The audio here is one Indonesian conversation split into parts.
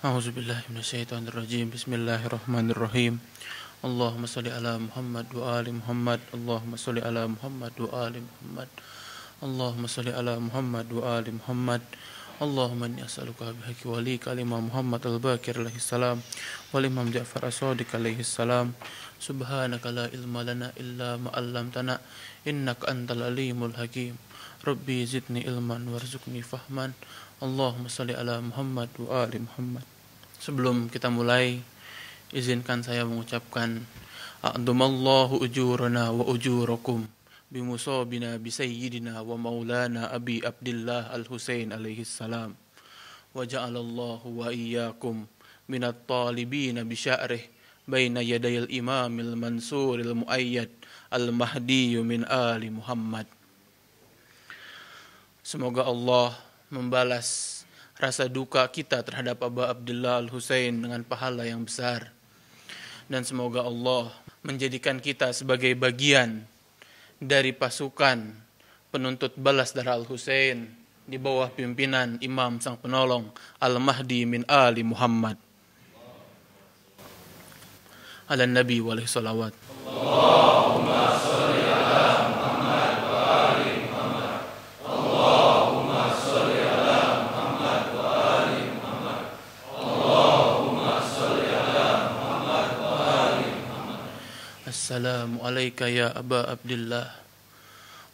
A'udzubillahi minasyaitonirrajim. Bismillahirrahmanirrahim. Allahumma shalli ala Muhammad wa ali Muhammad. Allahumma shalli ala Muhammad wa ali Muhammad. Allahumma shalli ala Muhammad wa ali Muhammad. Allahumma inni as'aluka bihaqqi walika Imam Muhammad al-Baqir alaihi salam wal Imam Ja'far as-Shadiq alaihi salam. Subhanaka la ilma lana illa ma 'allamtana innaka antal alimul hakim. Rabbi zidni ilman warzuqni fahman. Allahumma shalli ala Muhammad wa ali Muhammad. Sebelum kita mulai, izinkan saya mengucapkan a'damallahu ujurana wa ujurakum bimusabina bisayyidina wa maulana Abi Abdillah Al-Husain alaihi salam wa ja'alallahu wa iyyakum minat talibina bisya'rih baina yadayil imamil mansuril muayyad al-mahdi min ali Muhammad. Semoga Allah membalas rasa duka kita terhadap Abu Abdullah Al-Husain dengan pahala yang besar. Dan semoga Allah menjadikan kita sebagai bagian dari pasukan penuntut balas darah Al-Husain di bawah pimpinan Imam Sang Penolong Al-Mahdi min Ali Muhammad. Ala Nabi wa alaihi salawat. Allahumma sholli ala Muhammad wa ali Muhammad. Allahumma sholli ala Muhammad wa ali Muhammad. Allahumma sholli ala Muhammad wa ali Muhammad. Assalamu alayka ya Aba Abdillah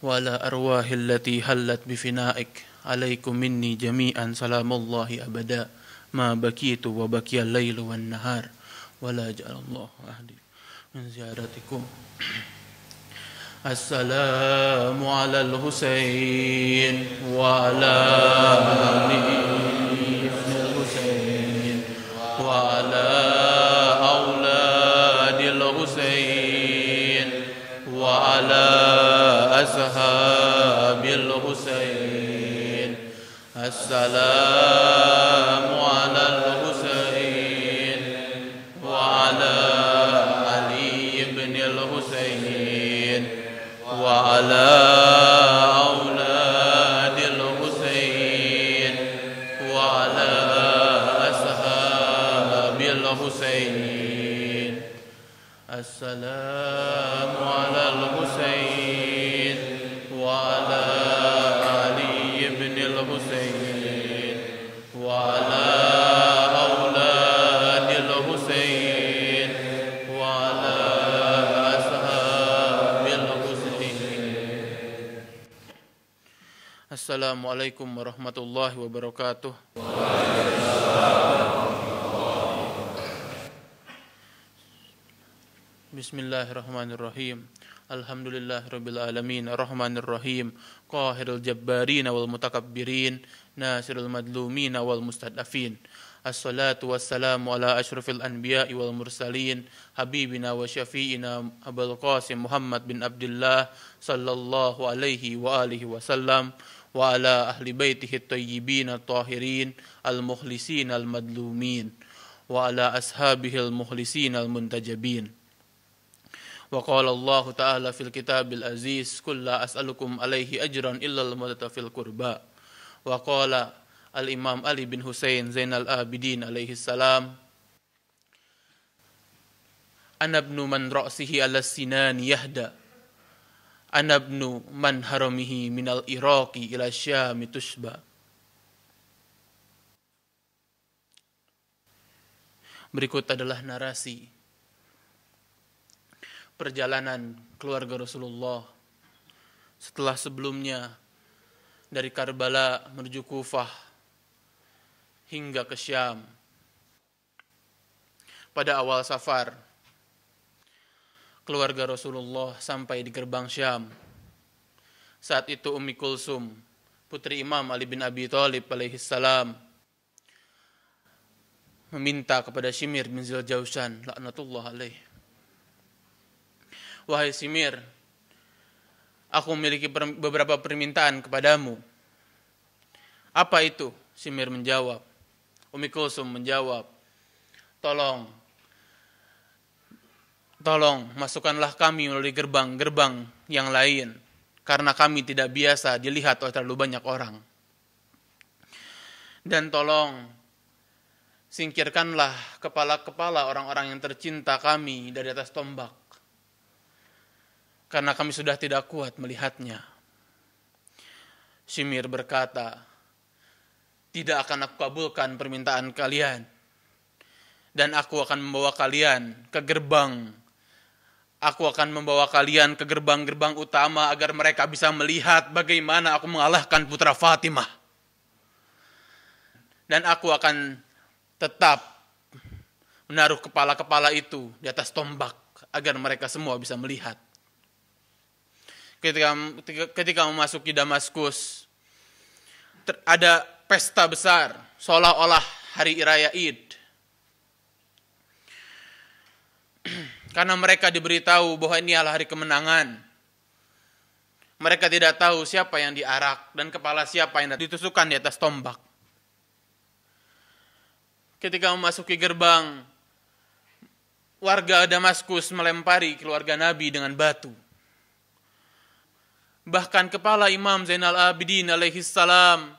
wa ala arwahil lati hallat bifina'ik. Alaikum minni jami'an salamullahi abada ma bakitu wa bakiyal laylu wan nahar. Wala ja'alallahu ahdi min ziyaratikum. Assalamu ala al-Husain wa ala ali al-Husain wa ala auladil Husain wa ala ashabil Husain. Assalamu ala al-Husain wa ala Ali ibn al-Husain wa ala auladil Husain wa ala ashabil Husain. Assalamu ala al-Husain wa ala Ali ibn al-Husain wa ala auladil Husain wa ala ashabil Husain. Assalamualaikum warahmatullahi wabarakatuh. Bismillahirrahmanirrahim. Alhamdulillahirabbil alamin arrahmanir rahim qahirul jabbarin wal mutakabbirin nasirul madlumin wal mustadafin. Assalatu wassalamu ala asyrafil anbiya'i wal mursalin habibina wa syafi'ina Abul Qasim Muhammad bin Abdullah sallallahu alaihi wa alihi wasallam wa ala ahli baitihi at-tayyibin at-tahirin al-mukhlisin al-madlumin wa ala ashabihi al-mukhlisin al-muntajabin. Wa qala Allah ta'ala fil kitabil aziz qul la as'alukum alaihi ajran illa al-mawaddah fil qurba. Wa qala al-Imam Ali bin Husain Zainal Abidin alaihi salam, ana ibnu man ra'sihi ala sinan yahda, ana ibnu man haramihi minal iraqi ila syami tushba. Berikut adalah narasi perjalanan keluarga Rasulullah setelah sebelumnya dari Karbala menuju Kufah hingga ke Syam. Pada awal Safar, keluarga Rasulullah sampai di gerbang Syam. Saat itu Ummi Kulsum, putri Imam Ali bin Abi Thalib alaihi salam, meminta kepada Shimir bin Zuljaushan laknatullah alaih, wahai Shimir, aku memiliki beberapa permintaan kepadamu. Apa itu? Shimir menjawab. Ummi Kulsum menjawab, tolong masukkanlah kami melalui gerbang-gerbang yang lain, karena kami tidak biasa dilihat oleh terlalu banyak orang. Dan tolong singkirkanlah kepala-kepala orang-orang yang tercinta kami dari atas tombak, karena kami sudah tidak kuat melihatnya. Shimir berkata, tidak akan aku kabulkan permintaan kalian, dan aku akan membawa kalian ke gerbang. Aku akan membawa kalian ke gerbang-gerbang utama agar mereka bisa melihat bagaimana aku mengalahkan putra Fatimah. Dan aku akan tetap menaruh kepala-kepala itu di atas tombak agar mereka semua bisa melihat. Ketika memasuki Damaskus, ada pesta besar seolah-olah hari raya Id. Karena mereka diberitahu bahwa ini adalah hari kemenangan. Mereka tidak tahu siapa yang diarak dan kepala siapa yang ditusukkan di atas tombak. Ketika memasuki gerbang, warga Damaskus melempari keluarga Nabi dengan batu. Bahkan kepala Imam Zainal Abidin alaihi salam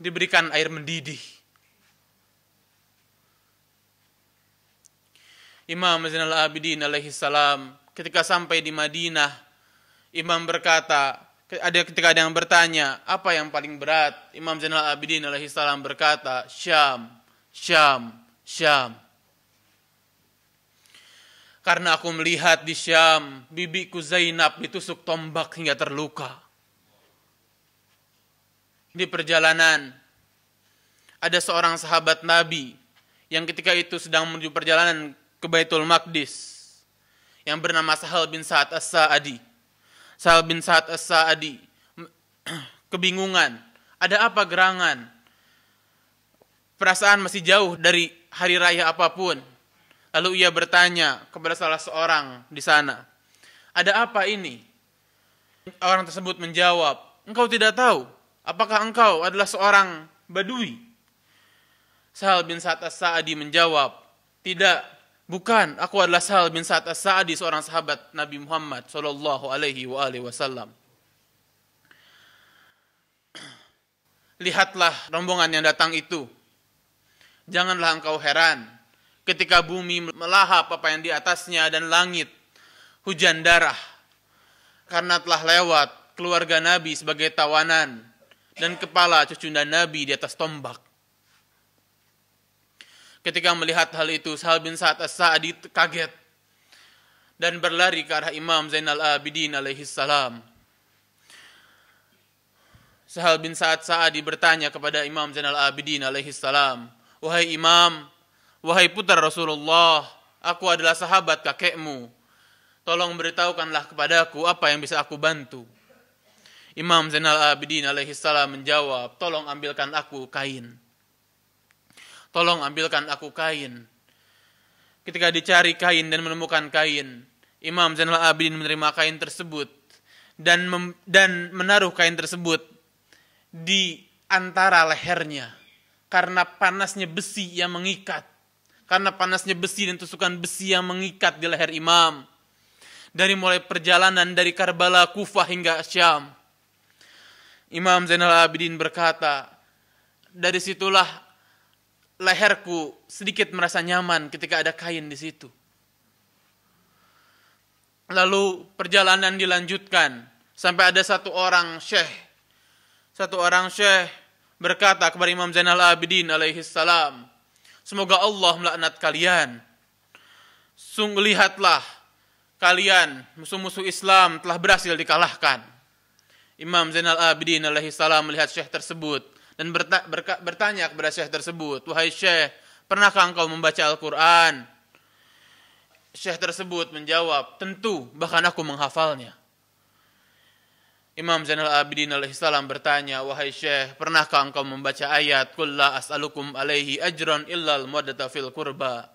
diberikan air mendidih. Imam Zainal Abidin alaihi salam ketika sampai di Madinah, Imam berkata, ketika ada yang bertanya, apa yang paling berat? Imam Zainal Abidin alaihi salam berkata, Syam, Syam, Syam. Karena aku melihat di Syam, bibiku Zainab ditusuk tombak hingga terluka. Di perjalanan, ada seorang sahabat Nabi yang ketika itu sedang menuju perjalanan ke Baitul Maqdis, yang bernama Sahal bin Sa'ad As-Sa'adi. Sahal bin Sa'ad As-Sa'adi kebingungan, ada apa gerangan? Perasaan masih jauh dari hari raya apapun. Lalu ia bertanya kepada salah seorang di sana, ada apa ini? Orang tersebut menjawab, engkau tidak tahu? Apakah engkau adalah seorang Badui? Sahal bin Sa'ad As-Sa'adi menjawab, tidak. Bukan, aku adalah Sahal bin Sa'ad As-Sa'adi, seorang sahabat Nabi Muhammad sallallahu alaihi wasallam. Lihatlah rombongan yang datang itu. Janganlah engkau heran ketika bumi melahap apa yang di atasnya dan langit hujan darah, karena telah lewat keluarga Nabi sebagai tawanan dan kepala cucunda Nabi di atas tombak. Ketika melihat hal itu, Sahal bin Sa'ad As-Sa'adi kaget dan berlari ke arah Imam Zainal Abidin alaihi salam. Sahal bin Sa'ad Sa'adi bertanya kepada Imam Zainal Abidin alaihi salam, wahai Imam, wahai putra Rasulullah, aku adalah sahabat kakekmu. Tolong beritahukanlah kepadaku apa yang bisa aku bantu. Imam Zainal Abidin alaihi salam menjawab, tolong ambilkan aku kain. Tolong ambilkan aku kain. Ketika dicari kain dan menemukan kain, Imam Zainal Abidin menerima kain tersebut dan menaruh kain tersebut di antara lehernya. Karena panasnya besi yang mengikat. Karena panasnya besi dan tusukan besi yang mengikat di leher Imam. Dari mulai perjalanan dari Karbala, Kufah hingga Syam. Imam Zainal Abidin berkata, dari situlah leherku sedikit merasa nyaman ketika ada kain di situ. Lalu perjalanan dilanjutkan sampai ada satu orang syekh berkata kepada Imam Zainal Abidin alaihi salam, semoga Allah melaknat kalian. Sungguh lihatlah, kalian musuh-musuh Islam telah berhasil dikalahkan. Imam Zainal Abidin alaihi salam melihat syekh tersebut dan bertanya kepada syekh tersebut, wahai syekh, pernahkah engkau membaca Al-Quran? Syekh tersebut menjawab, tentu, bahkan aku menghafalnya. Imam Zainal Abidin alaihi salam bertanya, wahai syekh, pernahkah engkau membaca ayat, qul la as'alukum alaihi ajran illal mawaddata fil qurba?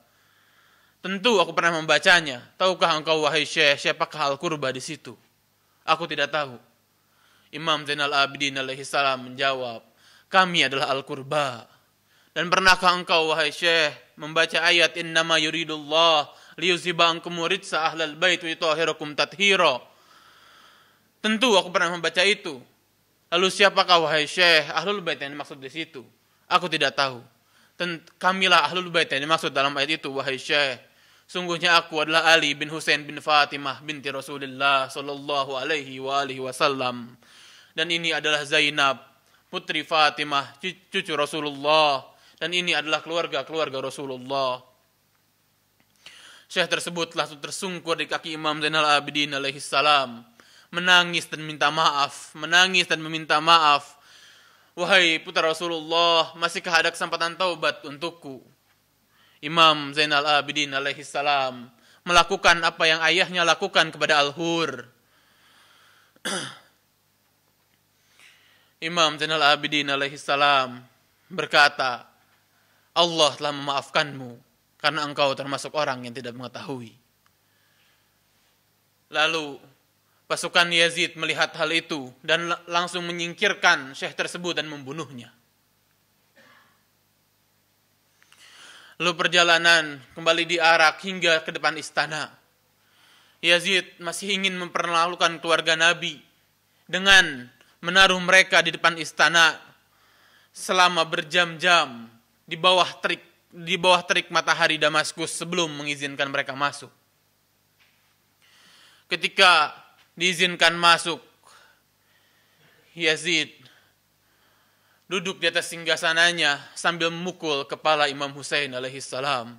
Tentu aku pernah membacanya. Tahukah engkau wahai syekh, siapakah al-qurba di situ? Aku tidak tahu. Imam Zainal Abidin alaihi salam menjawab, kami adalah Al-Qurba. Dan pernahkah engkau wahai syekh membaca ayat innama yuridullah liyuziba ankum rijsa ahlal bait wa yutahhirakum tathira? Tentu aku pernah membaca itu. Lalu siapakah wahai Syekh Ahlul Bait yang dimaksud di situ? Aku tidak tahu. Kamilah Ahlul Bait yang dimaksud dalam ayat itu, wahai Syekh. Sungguhnya aku adalah Ali bin Husain bin Fatimah binti Rasulullah sallallahu alaihi wa alihi wasallam. Dan ini adalah Zainab, putri Fatimah, cucu Rasulullah. Dan ini adalah keluarga Rasulullah. Syekh tersebut langsung tersungkur di kaki Imam Zainal Abidin alaihi salam. Menangis dan meminta maaf. Wahai putra Rasulullah, masihkah ada kesempatan taubat untukku? Imam Zainal Abidin alaihi salam melakukan apa yang ayahnya lakukan kepada Al-Hur. Imam Zainal Abidin alaihi salam berkata, Allah telah memaafkanmu karena engkau termasuk orang yang tidak mengetahui. Lalu pasukan Yazid melihat hal itu dan langsung menyingkirkan syekh tersebut dan membunuhnya. Lalu perjalanan kembali diarak hingga ke depan istana. Yazid masih ingin mempermalukan keluarga Nabi dengan menaruh mereka di depan istana selama berjam-jam di bawah terik matahari Damaskus sebelum mengizinkan mereka masuk. Ketika diizinkan masuk, Yazid duduk di atas singgasananya sambil memukul kepala Imam Husain alaihi salam.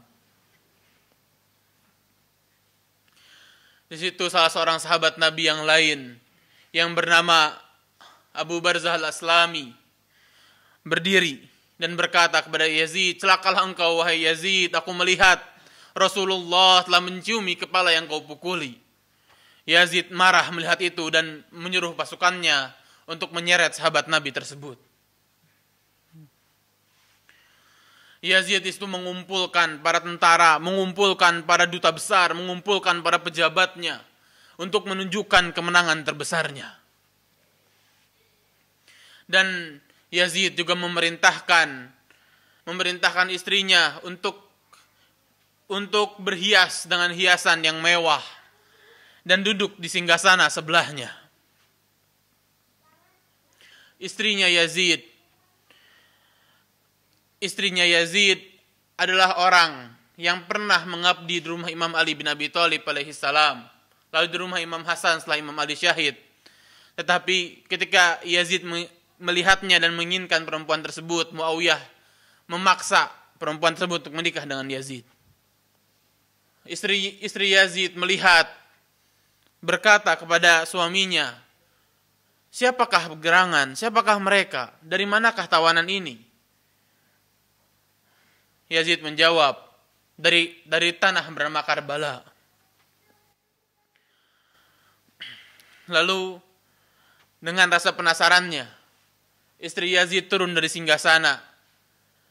Di situ salah seorang sahabat Nabi yang lain yang bernama Abu Barzah al-Aslami berdiri dan berkata kepada Yazid, celakalah engkau wahai Yazid, aku melihat Rasulullah telah menciumi kepala yang kau pukuli. Yazid marah melihat itu dan menyuruh pasukannya untuk menyeret sahabat Nabi tersebut. Yazid itu mengumpulkan para tentara, mengumpulkan para duta besar, mengumpulkan para pejabatnya untuk menunjukkan kemenangan terbesarnya. Dan Yazid juga memerintahkan istrinya untuk berhias dengan hiasan yang mewah dan duduk di singgasana sebelahnya. Istrinya Yazid adalah orang yang pernah mengabdi di rumah Imam Ali bin Abi Thalib alaihi salam, lalu di rumah Imam Hasan setelah Imam Ali syahid. Tetapi ketika Yazid melihatnya dan menginginkan perempuan tersebut, Muawiyah memaksa perempuan tersebut untuk menikah dengan Yazid. Istri Yazid melihat, berkata kepada suaminya, siapakah gerangan, siapakah mereka, dari manakah tawanan ini? Yazid menjawab, dari tanah bernama Karbala. Lalu dengan rasa penasarannya, istri Yazid turun dari singgasana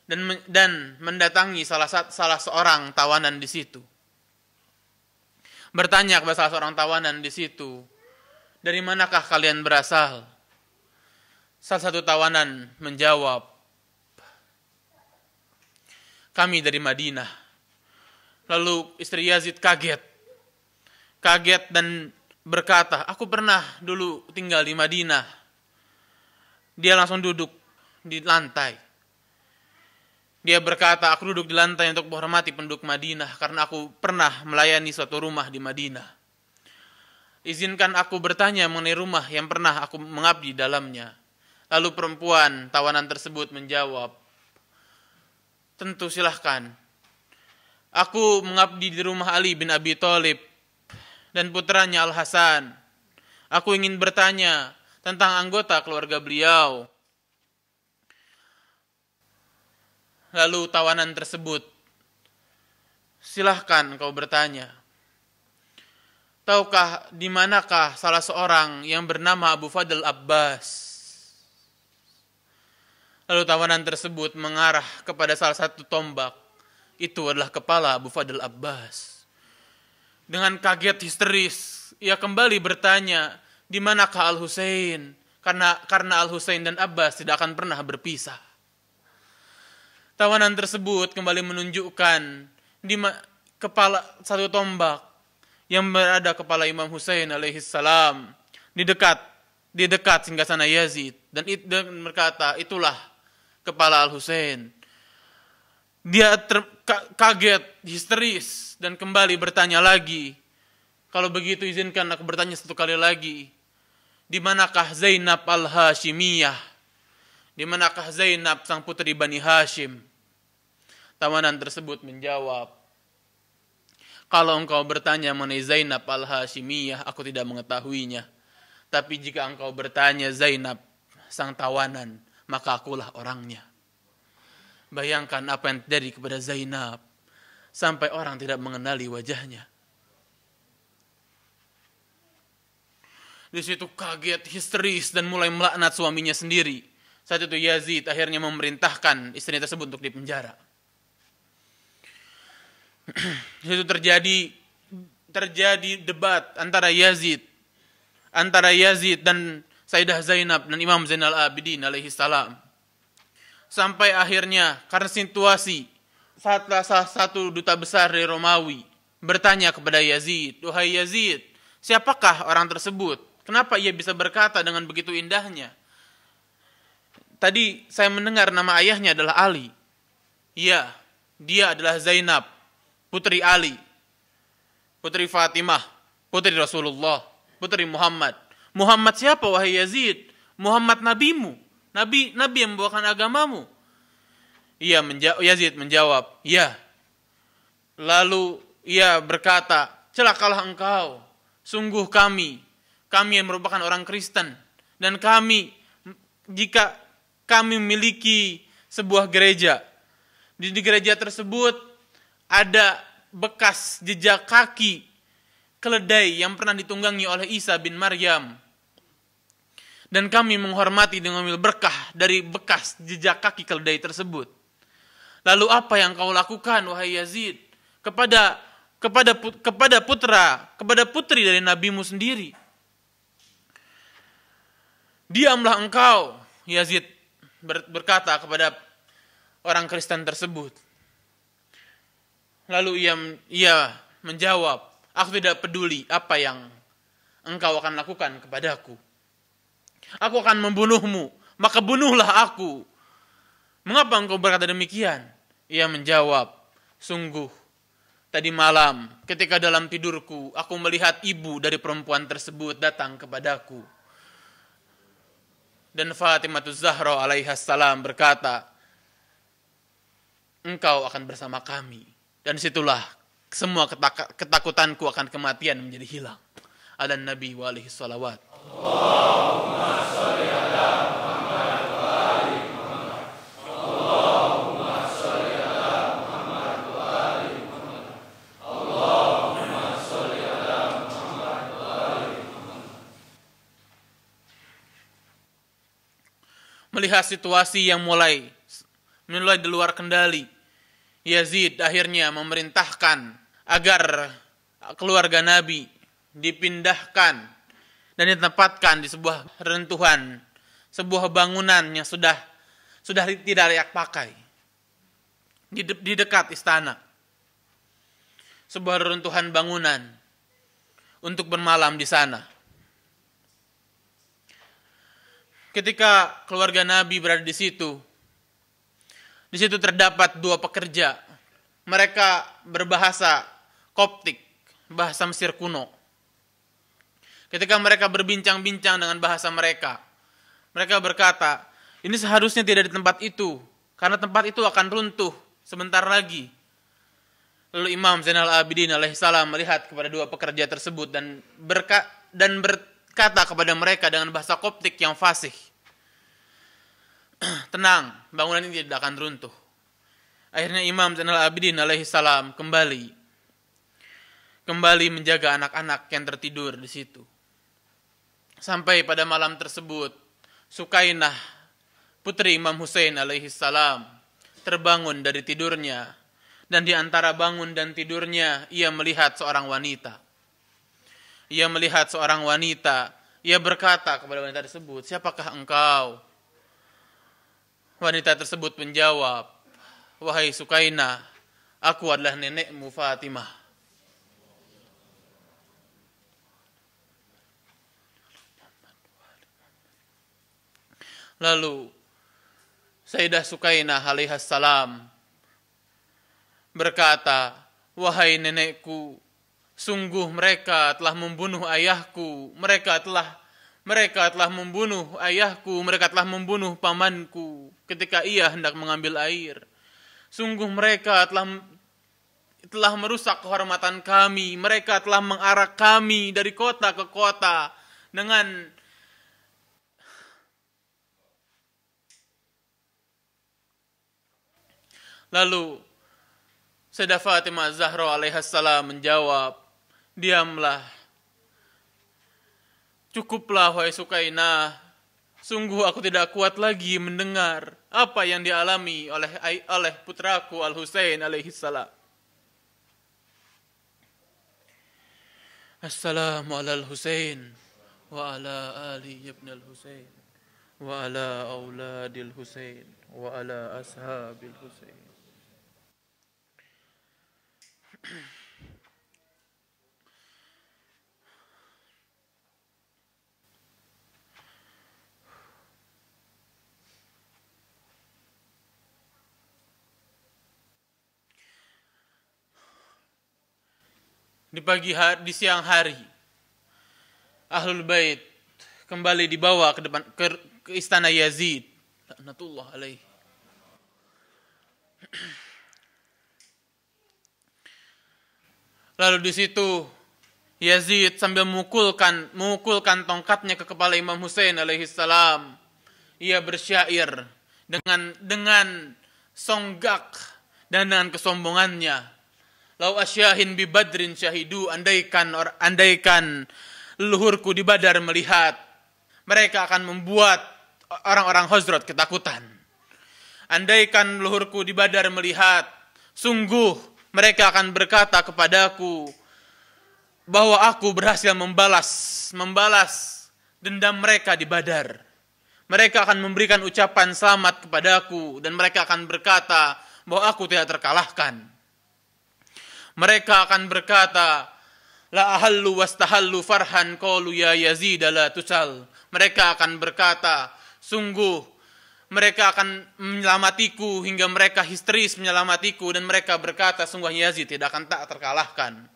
dan mendatangi salah seorang tawanan di situ. Bertanya kepada salah seorang tawanan di situ, dari manakah kalian berasal? Salah satu tawanan menjawab, kami dari Madinah. Lalu istri Yazid kaget dan berkata, aku pernah dulu tinggal di Madinah. Dia langsung duduk di lantai. Dia berkata, aku duduk di lantai untuk menghormati penduduk Madinah karena aku pernah melayani suatu rumah di Madinah. Izinkan aku bertanya mengenai rumah yang pernah aku mengabdi dalamnya. Lalu perempuan tawanan tersebut menjawab, tentu silahkan. Aku mengabdi di rumah Ali bin Abi Thalib dan putranya Al-Hasan. Aku ingin bertanya tentang anggota keluarga beliau. Lalu tawanan tersebut, silahkan kau bertanya. Tahukah di manakah salah seorang yang bernama Abu Fadl Abbas? Lalu tawanan tersebut mengarah kepada salah satu tombak. Itu adalah kepala Abu Fadl Abbas. Dengan kaget histeris, ia kembali bertanya, di manakah Al-Husain? Karena Al-Husain dan Abbas tidak akan pernah berpisah. Tawanan tersebut kembali menunjukkan di kepala satu tombak yang berada kepala Imam Husain alaihi salam di dekat di dekat singgasana Yazid dan berkata, itulah kepala Al-Husain. Dia kaget, histeris dan kembali bertanya lagi. Kalau begitu izinkan aku bertanya satu kali lagi. Di manakah Zainab Al-Hashimiyah? Di manakah Zainab sang putri Bani Hashim? Tawanan tersebut menjawab, kalau engkau bertanya mengenai Zainab Al-Hashimiyah, aku tidak mengetahuinya. Tapi jika engkau bertanya Zainab sang tawanan, maka akulah orangnya. Bayangkan apa yang terjadi kepada Zainab, sampai orang tidak mengenali wajahnya. Di situ kaget, histeris, dan mulai melaknat suaminya sendiri. Saat itu Yazid akhirnya memerintahkan istri tersebut untuk dipenjara. Di situ terjadi debat antara Yazid dan Sayyidah Zainab dan Imam Zainal Abidin alaihi salam. Sampai akhirnya karena situasi, salah satu duta besar dari Romawi bertanya kepada Yazid, "Wahai Yazid, siapakah orang tersebut? Kenapa ia bisa berkata dengan begitu indahnya? Tadi saya mendengar nama ayahnya adalah Ali." "Iya, dia adalah Zainab, putri Ali, putri Fatimah, putri Rasulullah, putri Muhammad." "Muhammad siapa wahai Yazid?" "Muhammad nabimu, nabi yang membawakan agamamu." Yazid menjawab, "Ya." Lalu ia berkata, "Celakalah engkau, sungguh kami yang merupakan orang Kristen, dan jika kami memiliki sebuah gereja, di gereja tersebut ada bekas jejak kaki keledai yang pernah ditunggangi oleh Isa bin Maryam, dan kami menghormati dengan mengambil berkah dari bekas jejak kaki keledai tersebut. Lalu apa yang kau lakukan wahai Yazid kepada putri dari nabimu sendiri?" "Diamlah engkau," Yazid berkata kepada orang Kristen tersebut. Lalu ia menjawab, "Aku tidak peduli apa yang engkau akan lakukan kepadaku. Aku akan membunuhmu, maka bunuhlah aku. Mengapa engkau berkata demikian?" Ia menjawab, "Sungguh, tadi malam ketika dalam tidurku, aku melihat ibu dari perempuan tersebut datang kepadaku. Dan Fatimah Zahra alaihi salam berkata, engkau akan bersama kami. Dan situlah semua ketakutanku akan kematian menjadi hilang." Ala Nabi wa alaihi salawat. Allahumma salli ala Muhammad wa ali Muhammad. Allahumma salli ala Muhammad wa ali Muhammad. Allahumma salli ala Muhammad wa ali Muhammad. Melihat situasi yang mulai di luar kendali, Yazid akhirnya memerintahkan agar keluarga Nabi dipindahkan dan ditempatkan di sebuah reruntuhan, sebuah bangunan yang sudah tidak layak pakai di dekat istana. Sebuah reruntuhan bangunan untuk bermalam di sana. Ketika keluarga Nabi berada di situ terdapat dua pekerja. Mereka berbahasa Koptik, bahasa Mesir kuno. Ketika mereka berbincang-bincang dengan bahasa mereka berkata, "Ini seharusnya tidak di tempat itu, karena tempat itu akan runtuh sebentar lagi." Lalu Imam Zainal Abidin alaihissalam melihat kepada dua pekerja tersebut dan berkata kepada mereka dengan bahasa Koptik yang fasih, "Tenang, bangunan ini tidak akan runtuh." Akhirnya Imam Zainal Abidin alaihissalam kembali menjaga anak-anak yang tertidur di situ. Sampai pada malam tersebut, Sukainah, putri Imam Husain alaihissalam, terbangun dari tidurnya, dan di antara bangun dan tidurnya ia melihat seorang wanita. Ia berkata kepada wanita tersebut, "Siapakah engkau?" Wanita tersebut menjawab, "Wahai Sukainah, aku adalah nenekmu Fatimah." Lalu Sayyidah Sukainah alaihissalam berkata, wahai nenekku, sungguh mereka telah membunuh ayahku, mereka telah membunuh ayahku, mereka telah membunuh pamanku ketika ia hendak mengambil air. Sungguh mereka telah merusak kehormatan kami, mereka telah mengarak kami dari kota ke kota dengan Lalu Sayyidah Fatimah Zahra alaihissalam menjawab, diamlah, cukuplah wahai Sukainah, sungguh aku tidak kuat lagi mendengar apa yang dialami oleh putraku Al-Husain alaihissalam. Assalamu ala al-Husain wa ala ali ibn al-Husain wa ala auladil Husain wa ala ashabil Husain. Di siang hari, Ahlul Bait kembali dibawa ke istana Yazid, laknatullah alaih. Lalu di situ Yazid sambil memukulkan tongkatnya ke kepala Imam Husain alaihissalam. Ia bersyair dengan songgak dan dengan kesombongannya. Lau asyahin bi badrin syahidu, andaikan leluhurku di Badar melihat, mereka akan membuat orang-orang Khazraj ketakutan. Andaikan leluhurku di Badar melihat, sungguh mereka akan berkata kepadaku bahwa aku berhasil membalas dendam mereka di Badar. Mereka akan memberikan ucapan selamat kepadaku dan mereka akan berkata bahwa aku tidak terkalahkan. Mereka akan berkata, la ahallu wastahallu farhan qalu ya Yazid la tusal. Mereka akan berkata, sungguh mereka akan menyelamatiku hingga mereka histeris menyelamatiku dan mereka berkata, sungguh Yazid tidak akan tak terkalahkan.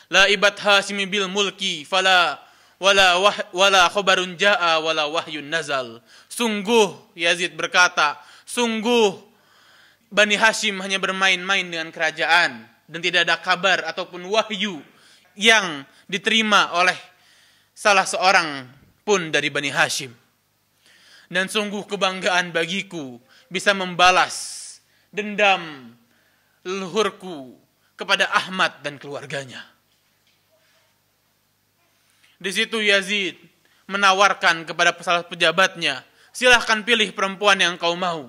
La ibat hasimi bil mulki fala wala khabarun jaa wala wahyun nazal. Sungguh Yazid berkata, sungguh Bani Hashim hanya bermain-main dengan kerajaan dan tidak ada kabar ataupun wahyu yang diterima oleh salah seorang pun dari Bani Hashim. Dan sungguh kebanggaan bagiku bisa membalas dendam leluhurku kepada Ahmad dan keluarganya. Di situ Yazid menawarkan kepada salah pejabatnya, silahkan pilih perempuan yang kau mau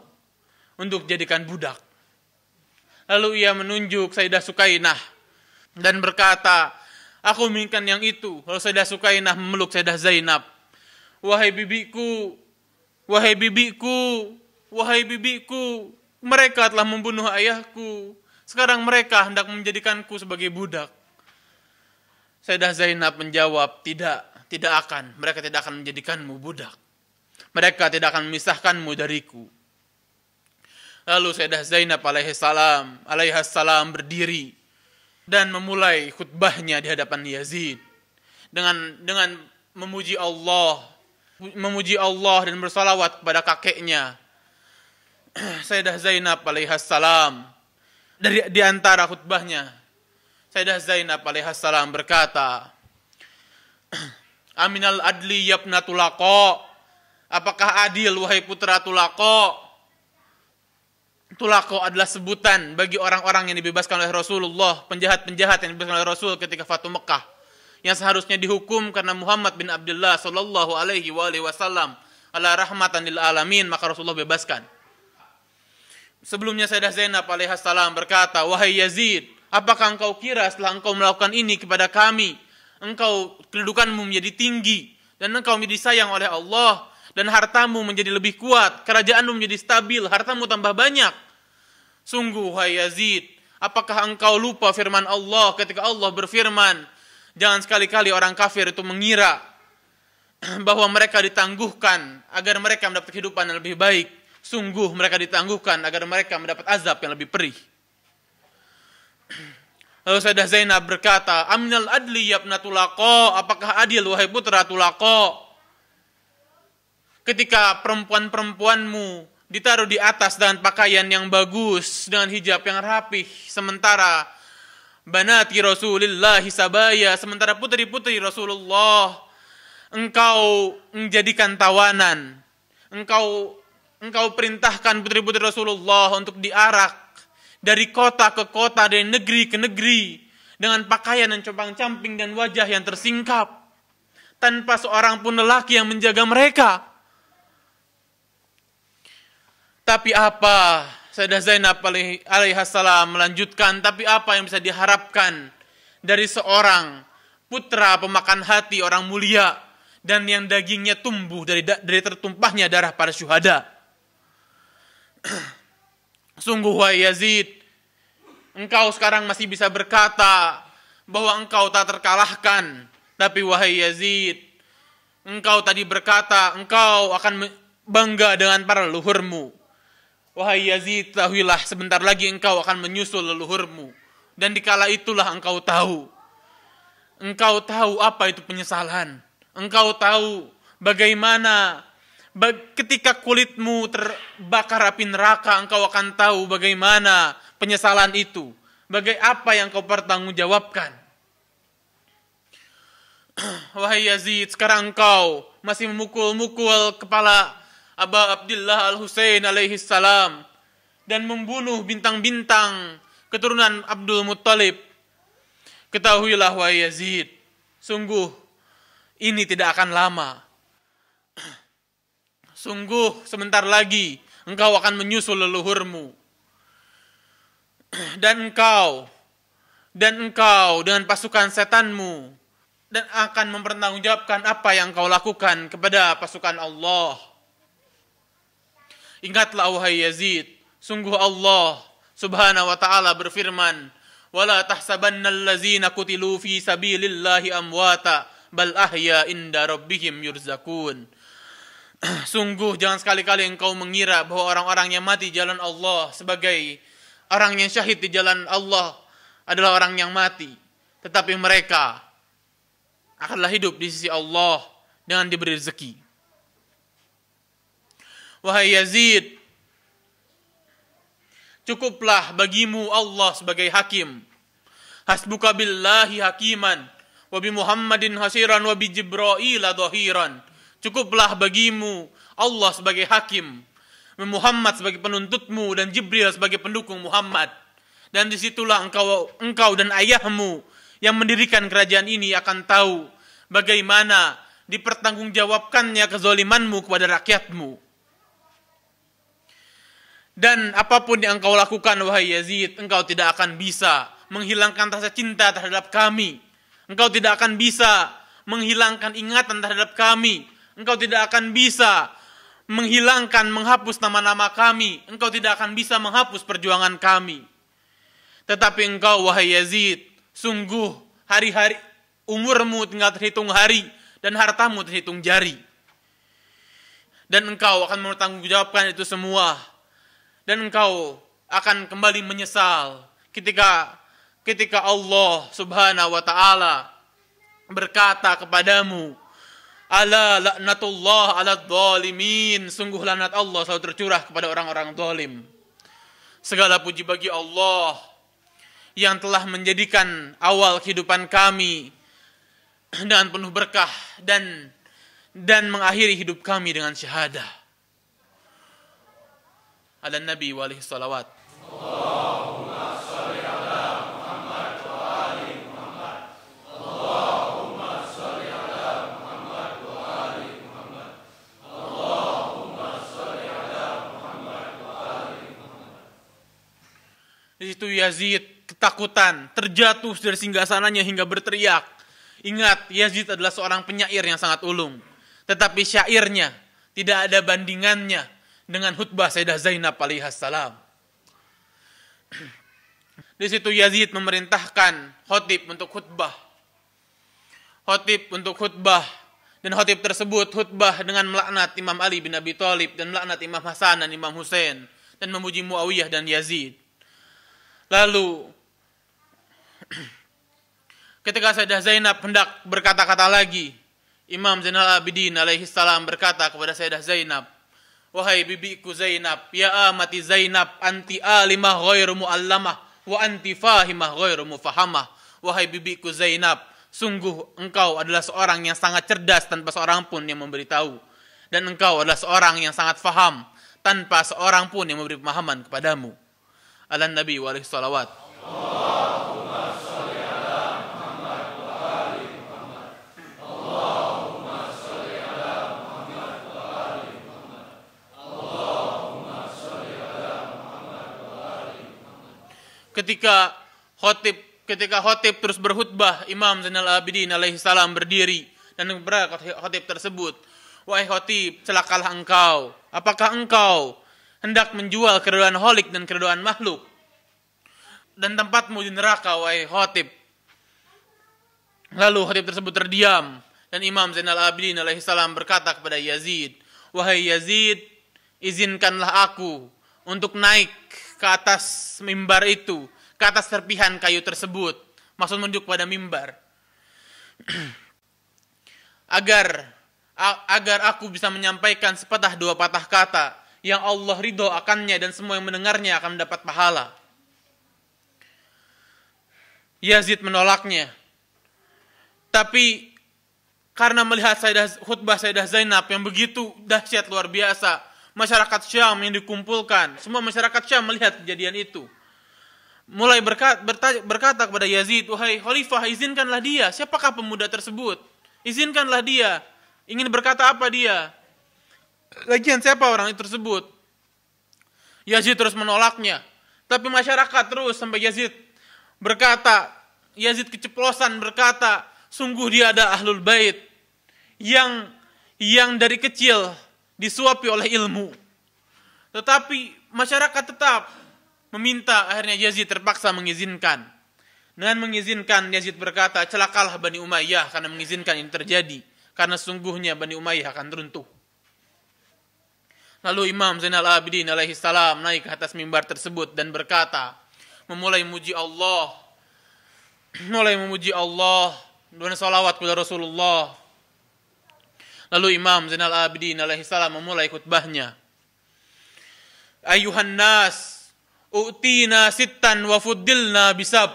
untuk jadikan budak. Lalu ia menunjuk Sayyidah Sukainah dan berkata, aku menginginkan yang itu. Lalu Sayyidah Sukainah memeluk Sayyidah Zainab. Wahai bibiku, wahai bibiku, wahai bibiku, mereka telah membunuh ayahku. Sekarang mereka hendak menjadikanku sebagai budak. Sayyidah Zainab menjawab, tidak akan. Mereka tidak akan menjadikanmu budak. Mereka tidak akan memisahkanmu dariku. Lalu Sayyidah Zainab alaihissalam berdiri dan memulai khutbahnya di hadapan Yazid dengan memuji Allah dan bersalawat kepada kakeknya. Sayyidah Zainab alaihissalam di antara khutbahnya, Sayyidah Zainab alaihissalam berkata, Aminal adli yabna Tulaqa, apakah adil wahai putra Tulaqa? Tulaqa adalah sebutan bagi orang-orang yang dibebaskan oleh Rasulullah, penjahat-penjahat yang dibebaskan oleh Rasul ketika Fatu Mekah, yang seharusnya dihukum karena Muhammad bin Abdullah sallallahu alaihi wasallam ala rahmatan lil alamin, maka Rasulullah bebaskan. Sebelumnya Sayyidah Zainab alaihissalam berkata, wahai Yazid, apakah engkau kira setelah engkau melakukan ini kepada kami, engkau kedudukanmu menjadi tinggi dan engkau menjadi sayang oleh Allah dan hartamu menjadi lebih kuat, kerajaanmu menjadi stabil, hartamu tambah banyak? Sungguh, wahai Yazid, apakah engkau lupa firman Allah ketika Allah berfirman, jangan sekali-kali orang kafir itu mengira bahwa mereka ditangguhkan agar mereka mendapat kehidupan yang lebih baik. Sungguh mereka ditangguhkan agar mereka mendapat azab yang lebih perih. Lalu Sayyidah Zainab berkata, Aminal adli yabna Tulaqa, apakah adil wahai putra Tulaqa? Ketika perempuan-perempuanmu ditaruh di atas dengan pakaian yang bagus, dengan hijab yang rapih, sementara banati Rasulillahi sabaya, sementara putri-putri Rasulullah engkau menjadikan tawanan, engkau perintahkan putri-putri Rasulullah untuk diarak dari kota ke kota, dari negeri ke negeri, dengan pakaian yang compang-camping dan wajah yang tersingkap, tanpa seorang pun lelaki yang menjaga mereka. Tapi apa, Sayyidah Zainab alaihissalam melanjutkan, tapi apa yang bisa diharapkan dari seorang putra pemakan hati orang mulia, dan yang dagingnya tumbuh dari tertumpahnya darah para syuhada. Sungguh wahai Yazid, engkau sekarang masih bisa berkata bahwa engkau tak terkalahkan. Tapi wahai Yazid, engkau tadi berkata engkau akan bangga dengan para leluhurmu. Wahai Yazid, ketahuilah sebentar lagi engkau akan menyusul leluhurmu. Dan dikala itulah engkau tahu. Engkau tahu apa itu penyesalan. Engkau tahu bagaimana ketika kulitmu terbakar api neraka, engkau akan tahu bagaimana penyesalan itu. Apa yang kau pertanggungjawabkan. Wahai Yazid, sekarang engkau masih memukul-mukul kepala Aba Abdillah Al-Husain alaihi salam dan membunuh bintang-bintang keturunan Abdul Muttalib. Ketahuilah wahai Yazid, sungguh ini tidak akan lama. Sungguh sebentar lagi engkau akan menyusul leluhurmu. Dan engkau dengan pasukan setanmu dan akan mempertanggungjawabkan apa yang engkau lakukan kepada pasukan Allah. Ingatlah wahai Yazid, sungguh Allah Subhanahu wa taala berfirman, "Wala tahsabannal ladzina qutilu fi sabilillahi amwata bal ahya inda rabbihim yurzakun." Sungguh jangan sekali-kali engkau mengira bahwa orang-orang yang mati di jalan Allah sebagai orang yang syahid di jalan Allah adalah orang yang mati, tetapi mereka akanlah hidup di sisi Allah dengan diberi rezeki. Wahai Yazid, cukuplah bagimu Allah sebagai hakim. Hasbuka billahi hakiman, wa bi Muhammadin hasiran, wa bi Jibril dhahiran. Cukuplah bagimu Allah sebagai hakim, Muhammad sebagai penuntutmu, dan Jibril sebagai pendukung Muhammad. Dan disitulah engkau dan ayahmu yang mendirikan kerajaan ini akan tahu bagaimana dipertanggungjawabkannya kezalimanmu kepada rakyatmu. Dan apapun yang engkau lakukan wahai Yazid, engkau tidak akan bisa menghilangkan rasa cinta terhadap kami. Engkau tidak akan bisa menghilangkan ingatan terhadap kami. Engkau tidak akan bisa menghapus nama-nama kami. Engkau tidak akan bisa menghapus perjuangan kami. Tetapi engkau wahai Yazid, sungguh hari-hari umurmu tinggal terhitung hari dan hartamu terhitung jari. Dan engkau akan mempertanggungjawabkan itu semua. Dan engkau akan kembali menyesal ketika Allah Subhanahu wa taala berkata kepadamu, ala laknatullah ala dzalimin, sungguh laknat Allah selalu tercurah kepada orang-orang zalim. Segala puji bagi Allah yang telah menjadikan awal kehidupan kami dengan penuh berkah dan mengakhiri hidup kami dengan syahadah. Ala Nabi wa alaihi salawat. Allahumma salli ala Muhammad wa ali Muhammad. Allahumma salli ala Muhammad wa ali Muhammad. Allahumma salli ala Muhammad wa ali Muhammad. Di situ Yazid ketakutan, terjatuh dari singgasananya hingga berteriak. Ingat, Yazid adalah seorang penyair yang sangat ulung. Tetapi syairnya tidak ada bandingannya dengan khutbah Sayyidah Zainab alaihissalam. Di situ Yazid memerintahkan khotib untuk khutbah. Dan khatib tersebut khutbah dengan melaknat Imam Ali bin Abi Thalib dan melaknat Imam Hasan dan Imam Husain dan memuji Muawiyah dan Yazid. Lalu ketika Sayyidah Zainab hendak berkata-kata lagi, Imam Zainal Abidin alaihi salam berkata kepada Sayyidah Zainab, "Wahai bibiku Zainab, ya amati Zainab, anti alimah ghairu muallamah wa anti fahimah ghairu mufahamah." Wahai bibiku Zainab, sungguh engkau adalah seorang yang sangat cerdas tanpa seorang pun yang memberitahu, dan engkau adalah seorang yang sangat faham tanpa seorang pun yang memberi pemahaman kepadamu. Ala Nabi wa alaihi salawat. Allahumma sholli ala Muhammad wa ali Muhammad. Allahumma sholli ala Muhammad wa ali Muhammad. Allahumma sholli ala Muhammad wa ali Muhammad. Ketika khotib terus berkhutbah, Imam Zainal Abidin alaihi salam berdiri dan berkata khotib tersebut, "Wahai khotib, celakalah engkau. Apakah engkau hendak menjual keridhaan Khalik dan keridhaan makhluk? Dan tempatmu di neraka, wahai khotib." Lalu khotib tersebut terdiam dan Imam Zainal Abidin alaihi salam berkata kepada Yazid, "Wahai Yazid, izinkanlah aku untuk naik ke atas mimbar itu, ke atas serpihan kayu tersebut." Maksud menunjuk pada mimbar. agar aku bisa menyampaikan sepatah dua patah kata yang Allah ridho akannya dan semua yang mendengarnya akan mendapat pahala. Yazid menolaknya. Tapi karena melihat khutbah Sayyidah Zainab yang begitu dahsyat luar biasa, masyarakat Syam yang dikumpulkan, semua masyarakat Syam melihat kejadian itu, mulai berkata kepada Yazid, "Wahai khalifah, izinkanlah dia. Siapakah pemuda tersebut? Izinkanlah dia. Ingin berkata apa dia? Lagian siapa orang itu tersebut?" Yazid terus menolaknya. Tapi masyarakat terus sampai Yazid keceplosan berkata, "Sungguh dia ada ahlul bait yang dari kecil disuapi oleh ilmu." Tetapi masyarakat tetap meminta, akhirnya Yazid terpaksa mengizinkan. Dengan mengizinkan, Yazid berkata, "Celakalah Bani Umayyah karena mengizinkan ini terjadi, karena sungguhnya Bani Umayyah akan runtuh." Lalu Imam Zainal Abidin alaihi salam naik ke atas mimbar tersebut dan berkata, memulai memuji Allah dan salawat kepada Rasulullah. Lalu Imam Zainal Abidin alaihi salam memulai khutbahnya, "Ayuhan nas, u'tina sittan wa fuddilna bisab,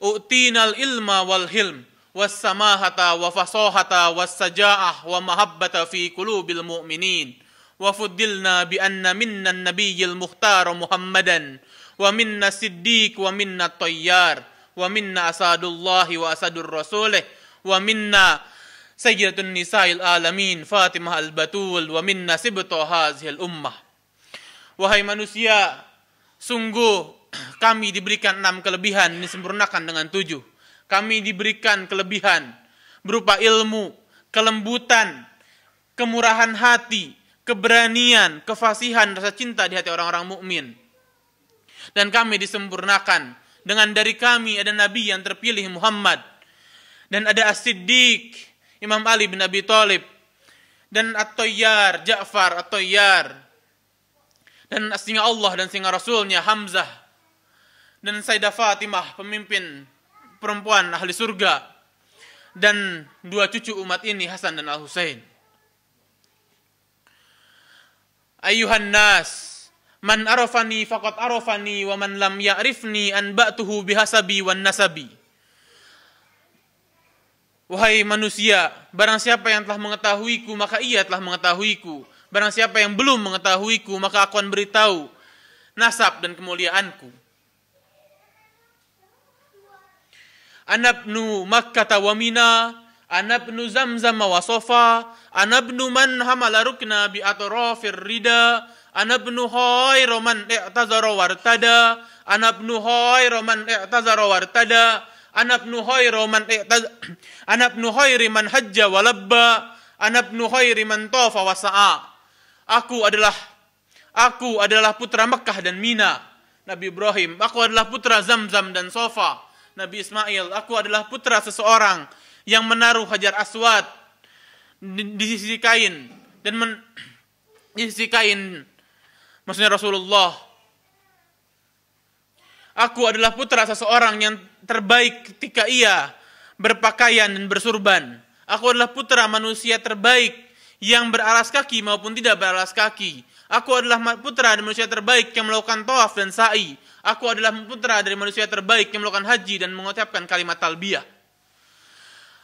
u'tina al-ilma wal hilm, was samahata wa fasahata was saja'ah wa mahabbata fi qulubil mu'minin, wa fuddilna bi anna minna an-nabiyyil mukhtar Muhammadan, wa minna siddiq wa minna tayyar, wa minna asadullahi wa asadur rasulih, wa minna sayyidatun nisa'il alamin Fatimah al-Batul, wa minna sibtu hazihil ummah." Wahai manusia, sungguh kami diberikan 6 kelebihan, disempurnakan dengan 7. Kami diberikan kelebihan berupa ilmu, kelembutan, kemurahan hati, keberanian, kefasihan, rasa cinta di hati orang-orang mukmin. Dan kami disempurnakan dengan dari kami ada Nabi yang terpilih Muhammad, dan ada As-Siddiq Imam Ali bin Abi Thalib, dan At-Tayyar Ja'far At-Tayyar, dan singa Allah dan singa Rasulnya Hamzah, dan Sayyidah Fatimah pemimpin perempuan ahli surga, dan 2 cucu umat ini Hasan dan Al-Husain. Ayuhan nas, man arafani faqad arafani wa man lam ya'rifni anba'tuhu bihasabi wan nasabi. Wahai manusia, barang siapa yang telah mengetahuiku maka ia telah mengetahuiku. Barang siapa yang belum mengetahuiku, maka aku akan beritahu nasab dan kemuliaanku. Anabnu Makkah wa Mina, anabnu Zamzam wa Safa, anabnu man hamala rukna bi atrafir rida, anabnu khairu man i'tazara wartada, anabnu khairu man i'tazara wartada, anabnu khairu man anabnu khairi man hajja wa labba, anabnu khairi man tafa wa sa'a. Aku adalah putra Mekah dan Mina, Nabi Ibrahim. Aku adalah putra Zamzam dan Sofa, Nabi Ismail. Aku adalah putra seseorang yang menaruh Hajar Aswad di sisi kain di sisi kain, maksudnya Rasulullah. Aku adalah putra seseorang yang terbaik ketika ia berpakaian dan bersurban. Aku adalah putra manusia terbaik yang beralas kaki maupun tidak beralas kaki. Aku adalah putra dari manusia terbaik yang melakukan tawaf dan sa'i. Aku adalah putra dari manusia terbaik yang melakukan haji dan mengucapkan kalimat talbiyah.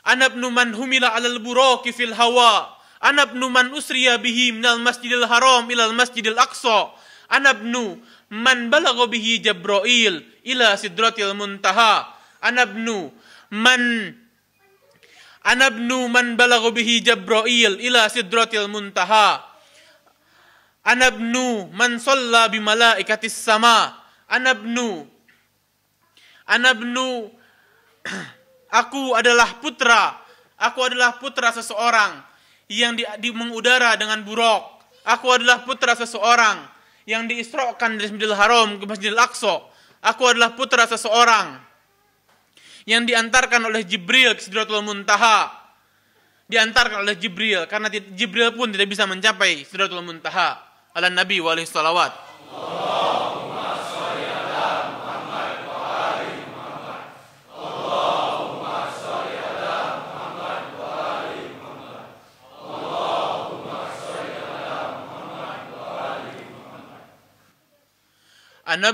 Ana ibnu man humila 'alal buraqi fil hawa. Ana ibnu man usriya bihi minal masjidil haram ilal masjidil aqsa. Ana ibnu man balagha bihi Jibril ila sidratil muntaha. Ana ibnu man balagha bihi Jibril ila sidratil muntaha. Ana ibnu man shalla bi malaikatis sama. Ana ibnu aku adalah putra seseorang yang mengudara dengan buraq. Aku adalah putra seseorang yang diisrakan dari Masjidil Haram ke Masjidil Aqsa. Aku adalah putra seseorang yang diantarkan oleh Jibril ke Sidratul Muntaha. Diantarkan oleh Jibril, karena Jibril pun tidak bisa mencapai Sidratul Muntaha. Ala Nabi wa alaihi salawat. Allahumma sholli ala Muhammad wa ali Muhammad. Allahumma sholli ala Muhammad wa ali Muhammad. Allahumma sholli ala Muhammad wa ali Muhammad. Ana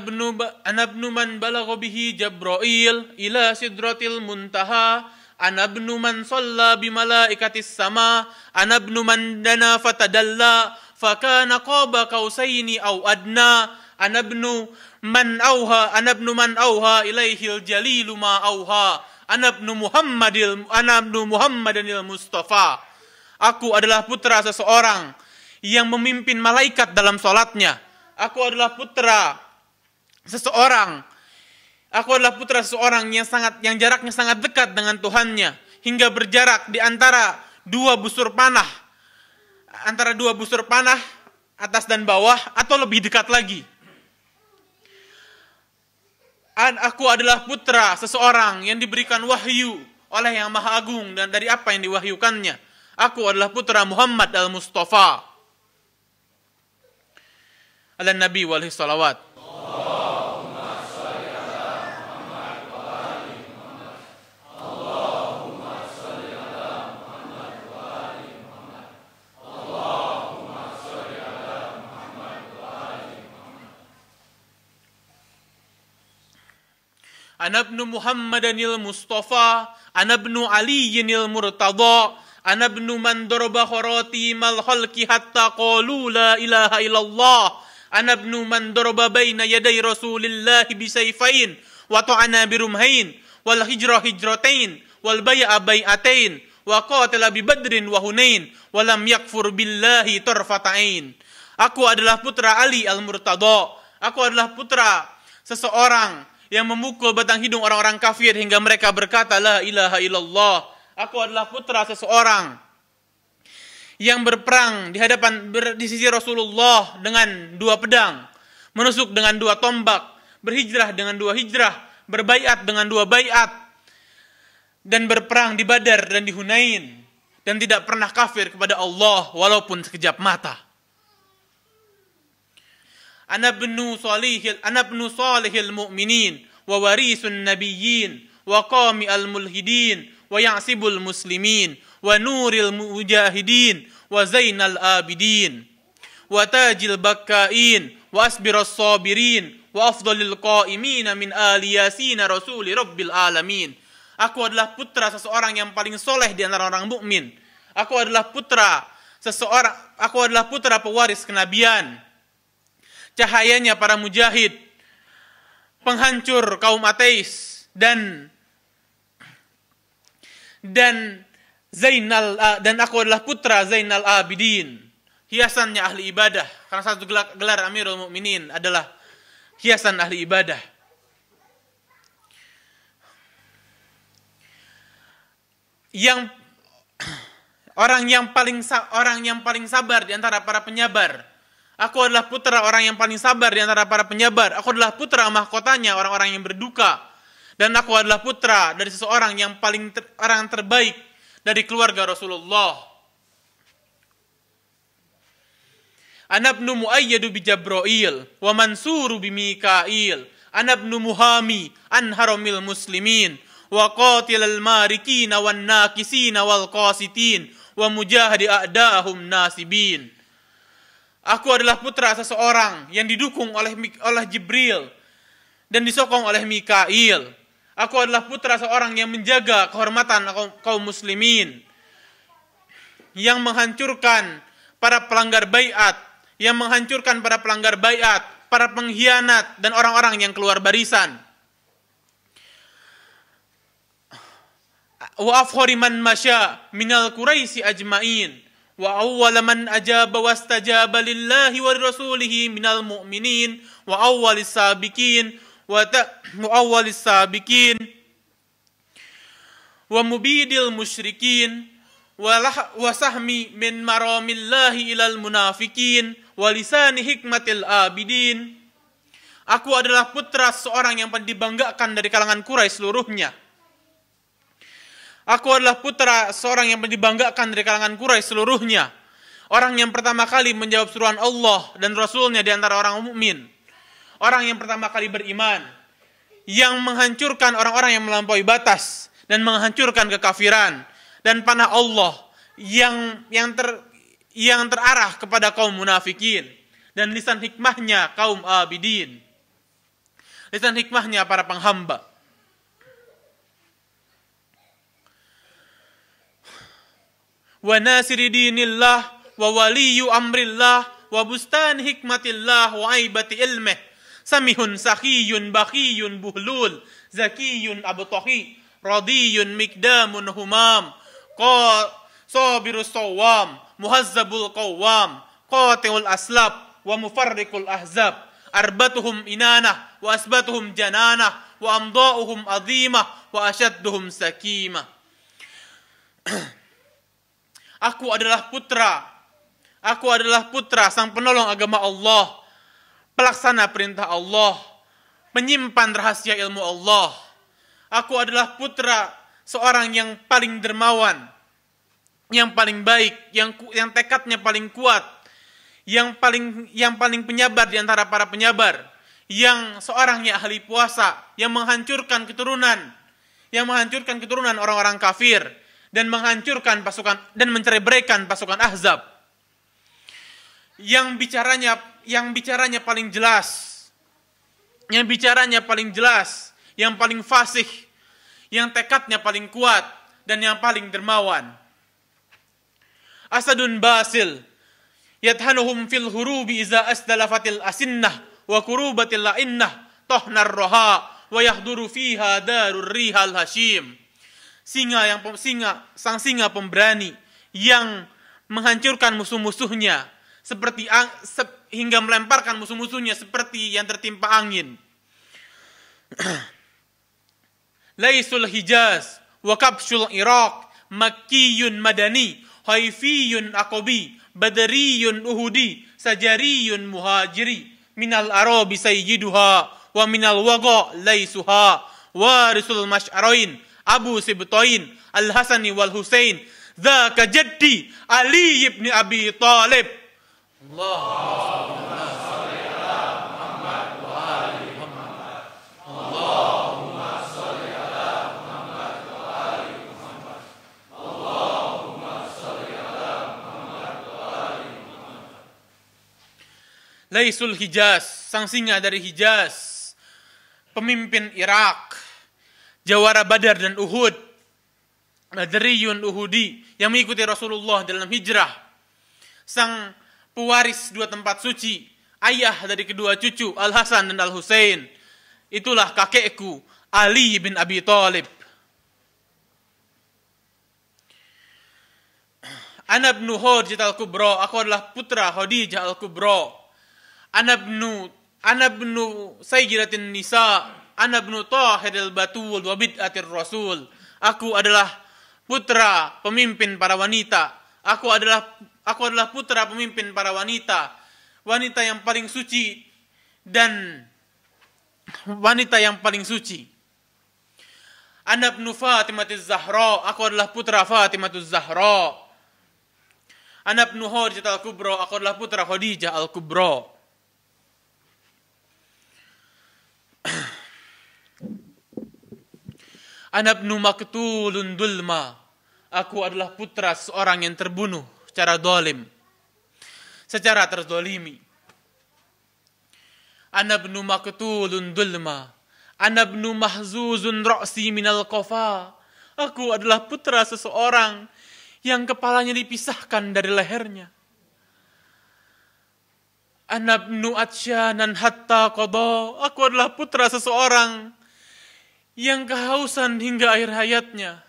ibnu man balagha bihi Jibril ila sidratil muntaha. Ana ibnu man shalla bi malaikatis sama. Ana ibnu man dana fatadalla fakana qaba qausaini aw adna. Ana ibnu man auha ilaihil jalilu ma auha. Ana ibnu Muhammadanil Mustafa. Aku adalah putra seseorang yang memimpin malaikat dalam salatnya. Aku adalah putra seseorang yang jaraknya sangat dekat dengan Tuhannya, hingga berjarak di antara dua busur panah atas dan bawah, atau lebih dekat lagi. Aku adalah putra seseorang yang diberikan wahyu oleh Yang Maha Agung dan dari apa yang diwahyukannya. Aku adalah putra Muhammad al-Mustafa. Ala Nabi wa alaihi salawat. Ana ibnu Muhammadanil Mustafa. Ana ibnu Aliyinil Murtada. Ana ibnu man daraba kharaatimal khalqi hatta qalu la ilaha illallah. Ana ibnu man daraba baina yaday Rasulillah bisayfain wa ta'ana birumhain wal hijrah hijratain wal bai'a bai'atain wa qatala bi Badrin wa Hunain wa lam yakfur billahi tarfata'ain. Aku adalah putra Ali al-Murtada. Aku adalah putra seseorang yang memukul batang hidung orang-orang kafir hingga mereka berkata la ilaha illallah. Aku adalah putra seseorang yang berperang di sisi Rasulullah dengan dua pedang, menusuk dengan dua tombak, berhijrah dengan dua hijrah, berbaiat dengan dua baiat, dan berperang di Badar dan di Hunain, dan tidak pernah kafir kepada Allah walaupun sekejap mata. Ana ibnu salihil mu'minin wa warisun nabiyyin wa qami al-mulhidin wa ya'sibul muslimin wa nuril mujahidin wa zainal abidin wa tajil bakkain wa asbiras sabirin wa afdalil qaimin min ali yasin rasuli rabbil alamin. Aku adalah putra seseorang yang paling soleh di antara orang mukmin. Aku adalah putra pewaris kenabian. Cahayanya para mujahid, penghancur kaum ateis, dan aku adalah putra Zainal Abidin, hiasannya ahli ibadah. Karena satu gelar Amirul Mukminin adalah hiasan ahli ibadah. Orang yang paling sabar di antara para penyabar. Aku adalah putra orang yang paling sabar di antara para penyabar. Aku adalah putra mahkotanya orang-orang yang berduka. Dan aku adalah putra dari seseorang yang orang terbaik dari keluarga Rasulullah. Ana ibnu Muayyadu bi Jabrail wa Mansuru bi Mikail. Ana ibnu Muhami an haramil muslimin wa qatilal marikina wan nakisina wal qasitin wa mujahidi a'da'ahum nasibin. Aku adalah putra seseorang yang didukung oleh Jibril dan disokong oleh Mikail. Aku adalah putra seorang yang menjaga kehormatan kaum muslimin, yang menghancurkan para pelanggar baiat, para pengkhianat dan orang-orang yang keluar barisan. Wa afkhari man masya minal Quraisy ajmain wa awwala man ajaba wastajaba lillahi wa rasulihi minal mu'minin wa awwalis sabiqin wa mubidil musyrikin wa sahmi min maramillahi ilal munafikin wa lisani hikmatil abidin. Aku adalah putra seorang yang dibanggakan dari kalangan Quraisy seluruhnya. Aku adalah putra seorang yang dibanggakan dari kalangan Quraisy seluruhnya. Orang yang pertama kali menjawab seruan Allah dan Rasulnya di antara orang mukmin. Orang yang pertama kali beriman. Yang menghancurkan orang-orang yang melampaui batas dan menghancurkan kekafiran dan panah Allah yang terarah kepada kaum munafikin dan lisan hikmahnya kaum abidin. Lisan hikmahnya para penghamba. Wa nasiri dinillah wa waliyu amrillah wa bustan hikmatillah wa aibati ilmih samihun sakhiyun bakhiyun buhlul zakiyun abtahi radiyun mikdamun humam sabirus sawam muhazzabul qawwam qati'ul aslab wa mufarriqul ahzab arbatuhum inanah wa asbatuhum jananah wa amda'uhum azimah wa ashadduhum sakimah. Aku adalah putra sang penolong agama Allah, pelaksana perintah Allah, penyimpan rahasia ilmu Allah. Aku adalah putra seorang yang paling dermawan, yang paling baik, yang tekadnya paling kuat, yang paling penyabar di antara para penyabar, yang seorang yang ahli puasa, yang menghancurkan keturunan orang-orang kafir, dan menghancurkan pasukan dan menceraikan pasukan Ahzab. Yang bicaranya paling jelas. Yang paling fasih, yang tekadnya paling kuat dan yang paling dermawan. Asadun basil yadhanuhum fil hurubi iza asdalafatil asinnah wa kurubatil la'innah tohnar roha wa yahduru fiha darur rihal hashim. Sang singa pemberani yang menghancurkan musuh-musuhnya hingga melemparkan musuh-musuhnya seperti yang tertimpa angin. Laisul Hijaz wa kabshul Iraq makkiyun madani haifiyun aqabi badariyun uhudi sajariyun muhajiri minal arabi sayyiduha wa minal waqa laisuha warisul masy'arain Abu Sibtain Al-Hasani wal Husain dzaka jaddi Ali ibn Abi Thalib. Allahumma shalli ala Muhammad wa ali Muhammad. Allahumma shalli ala Muhammad wa ali Muhammad. Allahumma shalli ala Muhammad wa ali Muhammad. Laisul Hijaz, sang singa dari Hijaz, pemimpin Irak, jawara Badar dan Uhud, Badriyun Uhudi yang mengikuti Rasulullah dalam hijrah, sang pewaris dua tempat suci, ayah dari kedua cucu Al-Hasan dan Al-Husain. Itulah kakekku Ali bin Abi Thalib. Ana ibnu Khadijah al-Kubra, aku adalah putra Khadijah al-Kubra. Ana ibnu Sayyidatin Nisa, Ana ibnu Tahiril Batul wa bid'atir Rasul. Aku adalah putra pemimpin para wanita. Aku adalah putra pemimpin para wanita. Wanita yang paling suci dan wanita yang paling suci. Ana ibnu Fatimatiz Zahra, aku adalah putra Fatimatiz Zahra. Ana ibnu Khadijah al-Kubra, aku adalah putra Khadijah al-Kubra. Ana ibnu Maktulun Dulma, aku adalah putra seorang yang terbunuh secara zalim, secara terzalimi. Ana ibnu Maktulun Dulma, ana ibnu Mahzuzun Ra'si minal Qafa, aku adalah putra seseorang yang kepalanya dipisahkan dari lehernya. Ana ibnu Atsyanan hatta qada, aku adalah putra seseorang yang kehausan hingga akhir hayatnya.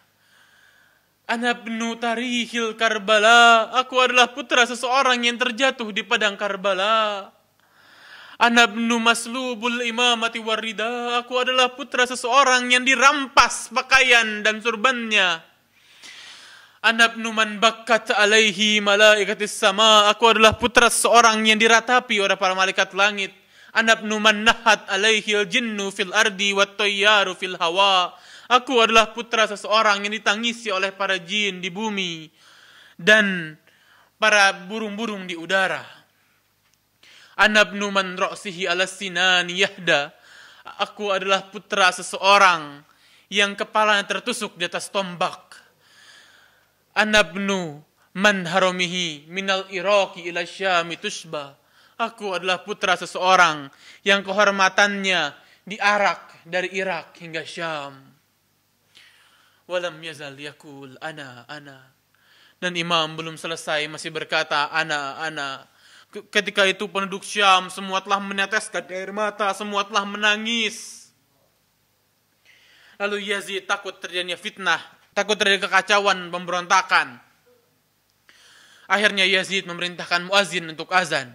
Ana ibnu Tarihil Karbala, aku adalah putra seseorang yang terjatuh di padang Karbala. Ana ibnu Maslubul Imamati Warida, aku adalah putra seseorang yang dirampas pakaian dan surbannya. Ana ibnu man bakkat alaihi malaikatis sama, aku adalah putra seseorang yang diratapi oleh para malaikat langit. Ana ibnu man nahat alaihil jinnu fil ardi wat tayyaru fil hawa, aku adalah putra seseorang yang ditangisi oleh para jin di bumi dan para burung-burung di udara. Ana ibnu man ra'sihi ala sinani yahda, aku adalah putra seseorang yang kepalanya tertusuk di atas tombak. Ana ibnu man haramihi minal iraqi ila syami tushba, aku adalah putra seseorang yang kehormatannya diarak dari Irak hingga Syam. Walam yazal yakul ana. Dan imam belum selesai masih berkata ana. Ketika itu penduduk Syam semua telah meneteskan air mata, semua telah menangis. Lalu Yazid takut terjadinya fitnah, takut terjadi kekacauan, pemberontakan. Akhirnya Yazid memerintahkan muazin untuk azan.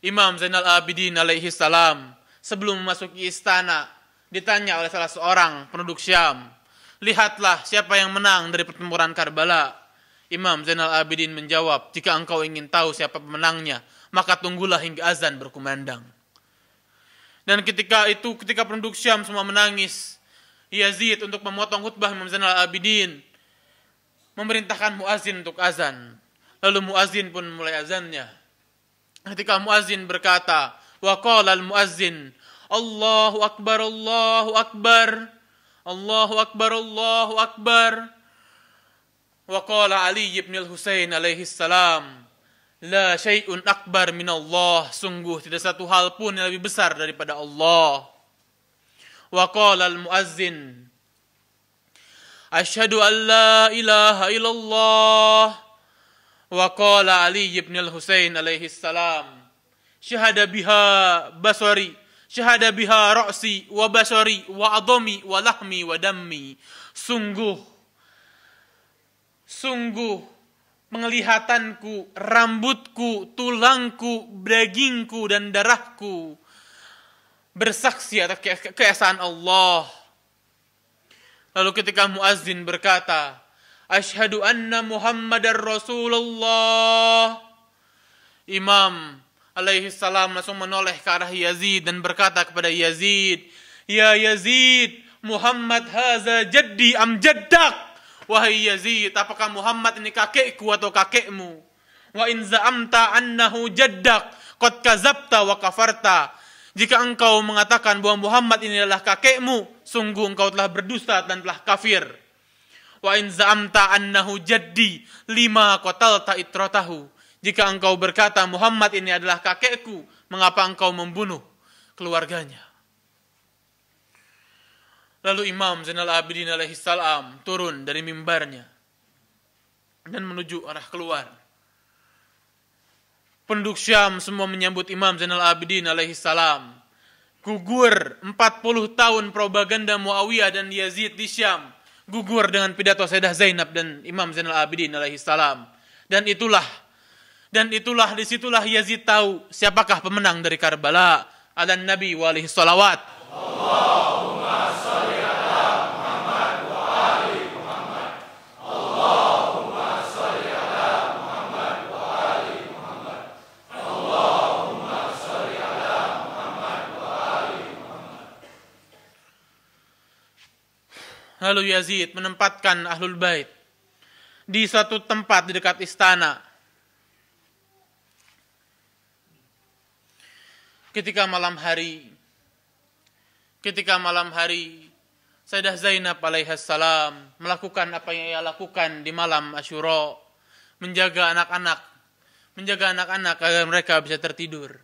Imam Zainal Abidin alaihi salam sebelum memasuki istana ditanya oleh salah seorang penduduk Syam, lihatlah siapa yang menang dari pertempuran Karbala. Imam Zainal Abidin menjawab, jika engkau ingin tahu siapa pemenangnya, maka tunggulah hingga azan berkumandang. Dan ketika penduduk Syam semua menangis, Yazid untuk memotong khutbah Imam Zainal Abidin memerintahkan muazin untuk azan. Lalu muazin pun mulai azannya. Ketika muazin berkata, wa qala al-muazzin, Allahu akbar, Allahu akbar, Allahu akbar, Allahu akbar. Wa qala Ali ibn al-Husain alaihi salam, la syai'un akbar min Allah, sungguh tidak satu hal pun yang lebih besar daripada Allah. Wa qala al-muazzin, asyhadu an la ilaha illallah. Wa qala Ali ibn al-Husain alaihi salam, syahada biha basari, syahada biha ra'si wa basari wa adami wa lahmi wa dammi. Sungguh penglihatanku, rambutku, tulangku, dagingku dan darahku bersaksi atas keesaan Allah. Lalu ketika muazzin berkata, asyhadu anna Muhammadar Rasulullah, Imam alaihi salam langsung menoleh ke arah Yazid dan berkata kepada Yazid, ya Yazid, Muhammad haza jaddi am jaddak. Wahai Yazid, apakah Muhammad ini kakekku atau kakekmu? Wa in za'amta annahu jaddak qad kazabta wa kafarta. Jika engkau mengatakan bahwa Muhammad ini adalah kakekmu, sungguh engkau telah berdusta dan telah kafir. Wa in za'amta annahu jaddi lima qatalta itratahu. Jika engkau berkata Muhammad ini adalah kakekku, mengapa engkau membunuh keluarganya? Lalu Imam Zainal Abidin alaihi salam turun dari mimbarnya dan menuju arah keluar. Penduduk Syam semua menyambut Imam Zainal Abidin alaihi salam. Gugur 40 tahun propaganda Muawiyah dan Yazid di Syam. Gugur dengan pidato Sayyidah Zainab dan Imam Zainal Abidin alaihi salam. Dan disitulah Yazid tahu siapakah pemenang dari Karbala. Adan Nabi wa alaihi salawat. Allahumma salli ala Muhammad wa ali Muhammad. Allahumma salli ala Muhammad wa ali Muhammad. Allahumma salli ala Muhammad wa ali Muhammad. Lalu Yazid menempatkan Ahlul Bait di suatu tempat di dekat istana. Ketika malam hari, Sayyidah Zainab alaihissalam melakukan apa yang ia lakukan di malam Asyura, menjaga anak-anak agar mereka bisa tertidur.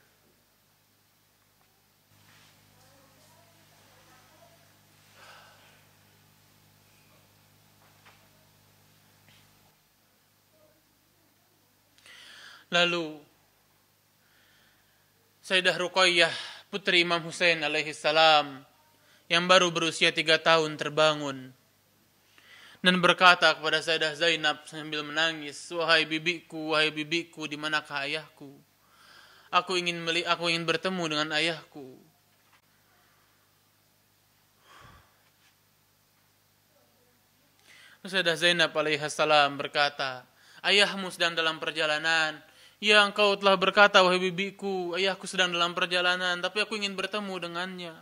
Lalu Sayyidah Ruqayyah, putri Imam Husain alaihissalam, yang baru berusia 3 tahun terbangun dan berkata kepada Sayyidah Zainab sambil menangis, wahai bibiku, di manakah ayahku? Aku ingin bertemu dengan ayahku. Sayyidah Zainab alaihissalam berkata, ayahmu sedang dalam perjalanan. Ya, engkau telah berkata, wahai bibiku, ayahku sedang dalam perjalanan, tapi aku ingin bertemu dengannya.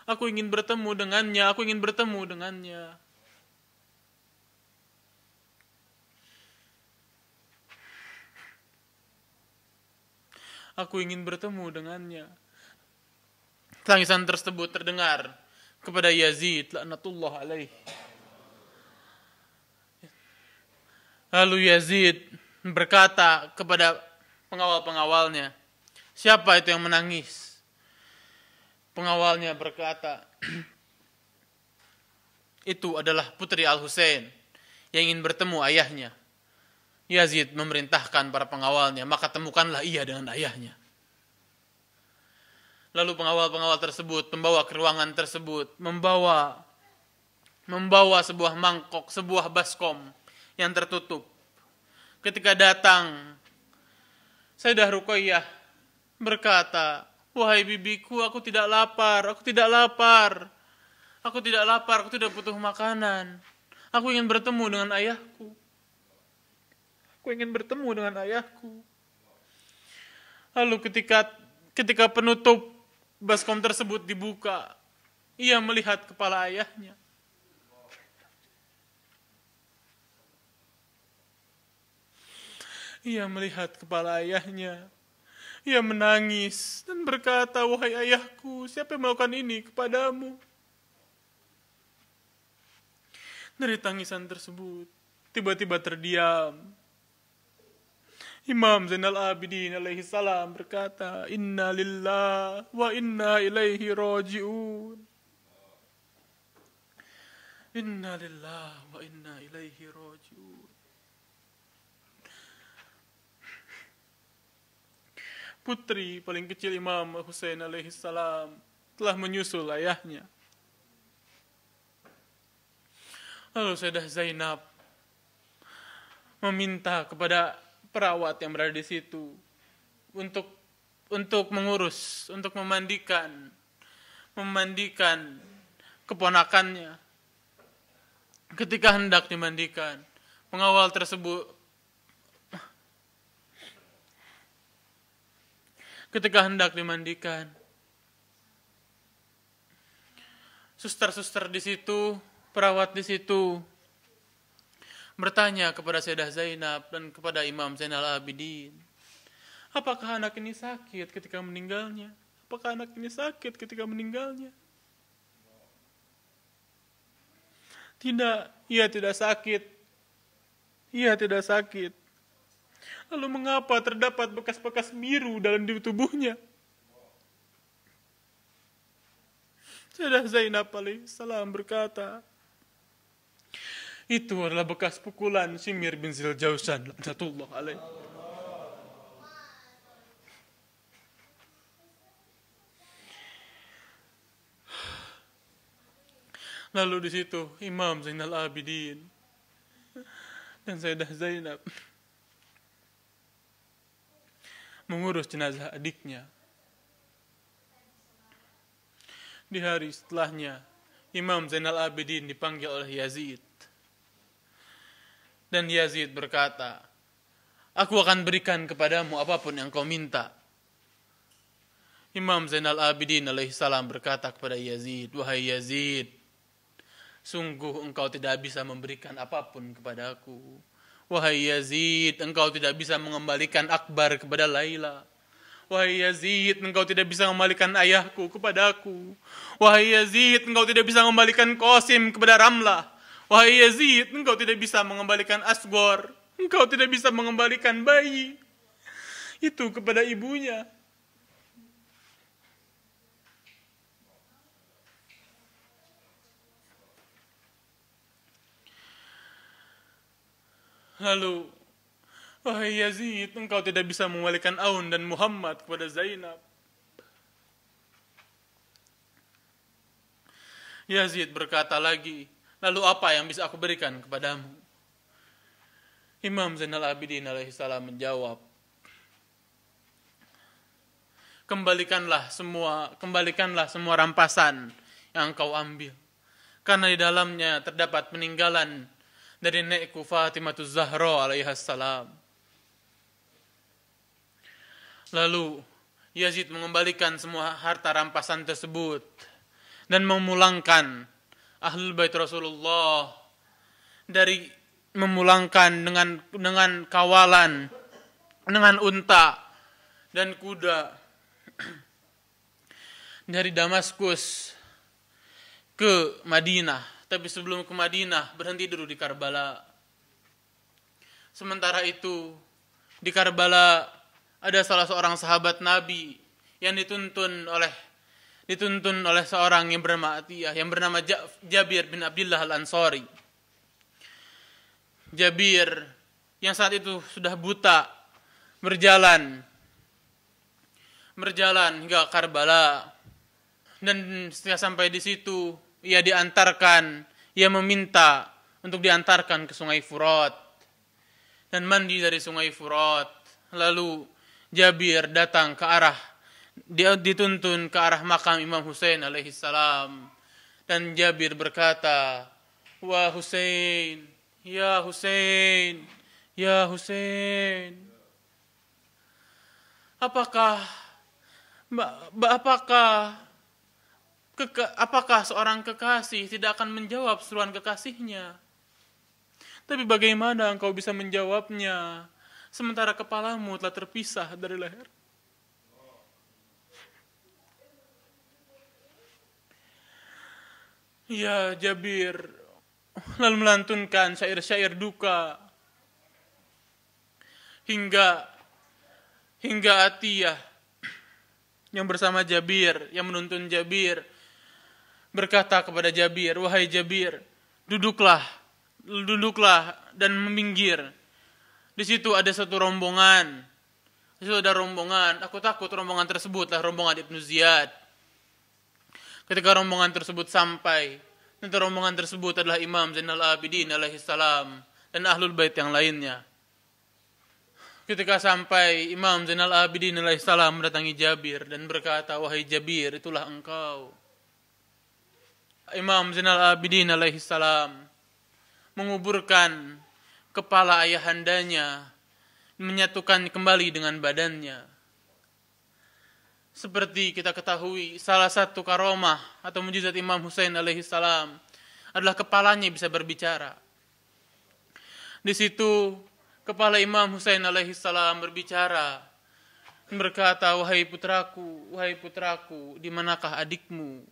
Aku ingin bertemu dengannya. Aku ingin bertemu dengannya. Aku ingin bertemu dengannya. Tangisan tersebut terdengar kepada Yazid laknatullah alaih. Lalu Yazid berkata kepada pengawal-pengawalnya, siapa itu yang menangis? Pengawalnya berkata, itu adalah putri Al-Husain yang ingin bertemu ayahnya. Yazid memerintahkan para pengawalnya, maka temukanlah ia dengan ayahnya. Lalu pengawal-pengawal tersebut membawa ke ruangan tersebut, membawa sebuah mangkok, sebuah baskom yang tertutup. Ketika datang, Sayyidah Ruqayyah berkata, wahai bibiku, aku tidak lapar, aku tidak butuh makanan. Aku ingin bertemu dengan ayahku. Lalu ketika penutup baskom tersebut dibuka, ia melihat kepala ayahnya. Ia melihat kepala ayahnya. Ia menangis dan berkata, wahai ayahku, siapa yang melakukan ini kepadamu? Dari tangisan tersebut, tiba-tiba terdiam. Imam Zainal Abidin alaihi salam berkata, inna lillahi wa inna ilaihi raji'un. Inna lillahi wa inna ilaihi raji'un. Putri paling kecil Imam Husain alaihi salam telah menyusul ayahnya. Lalu Sayyidah Zainab meminta kepada perawat yang berada di situ untuk mengurus, untuk memandikan keponakannya. Ketika hendak dimandikan, pengawal tersebut suster-suster di situ, perawat di situ bertanya kepada Sayyidah Zainab dan kepada Imam Zainal Abidin, apakah anak ini sakit ketika meninggalnya? Tidak, ia tidak sakit. Lalu mengapa terdapat bekas-bekas biru dalam tubuhnya? Sayyidah Zainab alaihissalam berkata, itu adalah bekas pukulan Shimir bin Ziljausan laknatullah alaih. Lalu di situ Imam Zainal Abidin dan Sayyidah Zainab mengurus jenazah adiknya. Di hari setelahnya, Imam Zainal Abidin dipanggil oleh Yazid. Dan Yazid berkata, aku akan berikan kepadamu apapun yang kau minta. Imam Zainal Abidin alaihissalam berkata kepada Yazid, wahai Yazid, sungguh engkau tidak bisa memberikan apapun kepadaku. Wahai Yazid, engkau tidak bisa mengembalikan Akbar kepada Laila. Wahai Yazid, engkau tidak bisa mengembalikan ayahku kepadaku. Wahai Yazid, engkau tidak bisa mengembalikan Qasim kepada Ramlah. Wahai Yazid, engkau tidak bisa mengembalikan Asgor. Engkau tidak bisa mengembalikan bayi itu kepada ibunya. Lalu, wahai Yazid, engkau tidak bisa mengembalikan Aun dan Muhammad kepada Zainab. Yazid berkata lagi, lalu apa yang bisa aku berikan kepadamu? Imam Zainal Abidin alaihissalam menjawab, kembalikanlah semua rampasan yang engkau ambil, karena di dalamnya terdapat peninggalan dari nenekku Fatimah Zahra alaihissalam. Lalu Yazid mengembalikan semua harta rampasan tersebut dan memulangkan Ahlul Bait Rasulullah dengan kawalan, dengan unta dan kuda dari Damaskus ke Madinah. Tapi sebelum ke Madinah berhenti dulu di Karbala. Sementara itu di Karbala ada salah seorang sahabat Nabi yang dituntun oleh seorang yang bernama Atiyah, yang bernama Jabir bin Abdullah Al-Ansari. Jabir yang saat itu sudah buta berjalan hingga Karbala, dan setelah sampai di situ ia meminta untuk diantarkan ke Sungai Furat dan mandi dari Sungai Furat. Lalu Jabir datang dia dituntun ke arah makam Imam Husain alaihissalam, dan Jabir berkata, "Wah Husain, ya Husain, ya Husain, apakah seorang kekasih tidak akan menjawab seruan kekasihnya? Tapi bagaimana engkau bisa menjawabnya sementara kepalamu telah terpisah dari leher?" Ya Jabir lalu melantunkan syair-syair duka hingga Atiyah yang bersama Jabir, yang menuntun Jabir, berkata kepada Jabir, "Wahai Jabir, duduklah dan meminggir. Di situ ada satu rombongan. Aku takut rombongan tersebutlah rombongan Ibnu Ziyad." Ketika rombongan tersebut sampai, nanti rombongan tersebut adalah Imam Zainal Abidin alaihissalam dan Ahlul Bait yang lainnya. Ketika sampai, Imam Zainal Abidin alaihissalam mendatangi Jabir dan berkata, "Wahai Jabir, itulah engkau." Imam Zainal Abidin alaihissalam menguburkan kepala ayahandanya, menyatukan kembali dengan badannya. Seperti kita ketahui, salah satu karomah atau mukjizat Imam Husain alaihissalam adalah kepalanya bisa berbicara. Di situ kepala Imam Husain alaihissalam berbicara, berkata, wahai putraku, di manakah adikmu?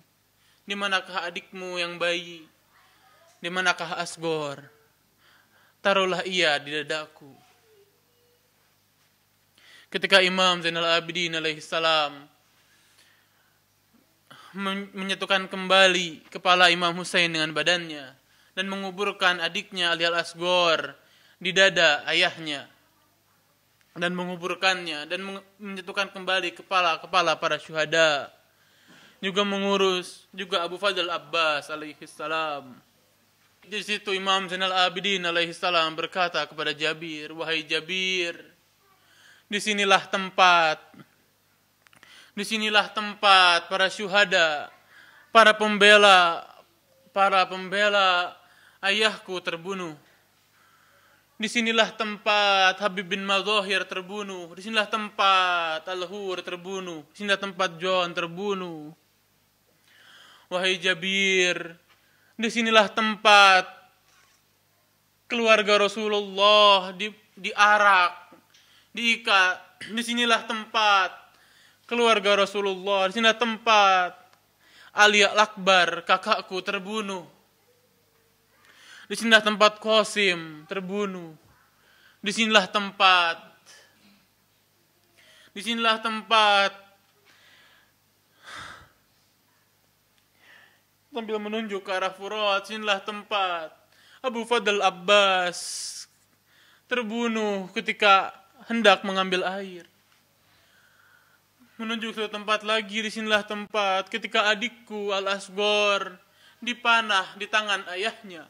Di manakah adikmu yang bayi? Di manakah Asgor? Taruhlah ia di dadaku." Ketika Imam Zainal Abidin alaihissalam menyatukan kembali kepala Imam Husain dengan badannya dan menguburkan adiknya Ali al-Asgor di dada ayahnya dan menguburkannya dan menyatukan kembali kepala para syuhada, juga mengurus juga Abu Fadl Abbas alaihissalam. Di situ Imam Zainal Abidin alaihissalam berkata kepada Jabir, "Wahai Jabir, disinilah tempat para syuhada, para pembela ayahku terbunuh. Disinilah tempat Habib bin Madhahir terbunuh. Disinilah tempat Al-Hur terbunuh. Disinilah tempat John terbunuh. Wahai Jabir, disinilah tempat keluarga Rasulullah diarak, diikat. Disinilah tempat keluarga Rasulullah, disinilah tempat Ali Al-Akbar, kakakku, terbunuh. Disinilah tempat Qasim terbunuh. Disinilah tempat sambil menunjuk ke arah Furat, disinilah tempat Abu Fadl Abbas terbunuh ketika hendak mengambil air. Menunjuk ke tempat lagi, disinilah tempat ketika adikku Al-Asghar dipanah di tangan ayahnya.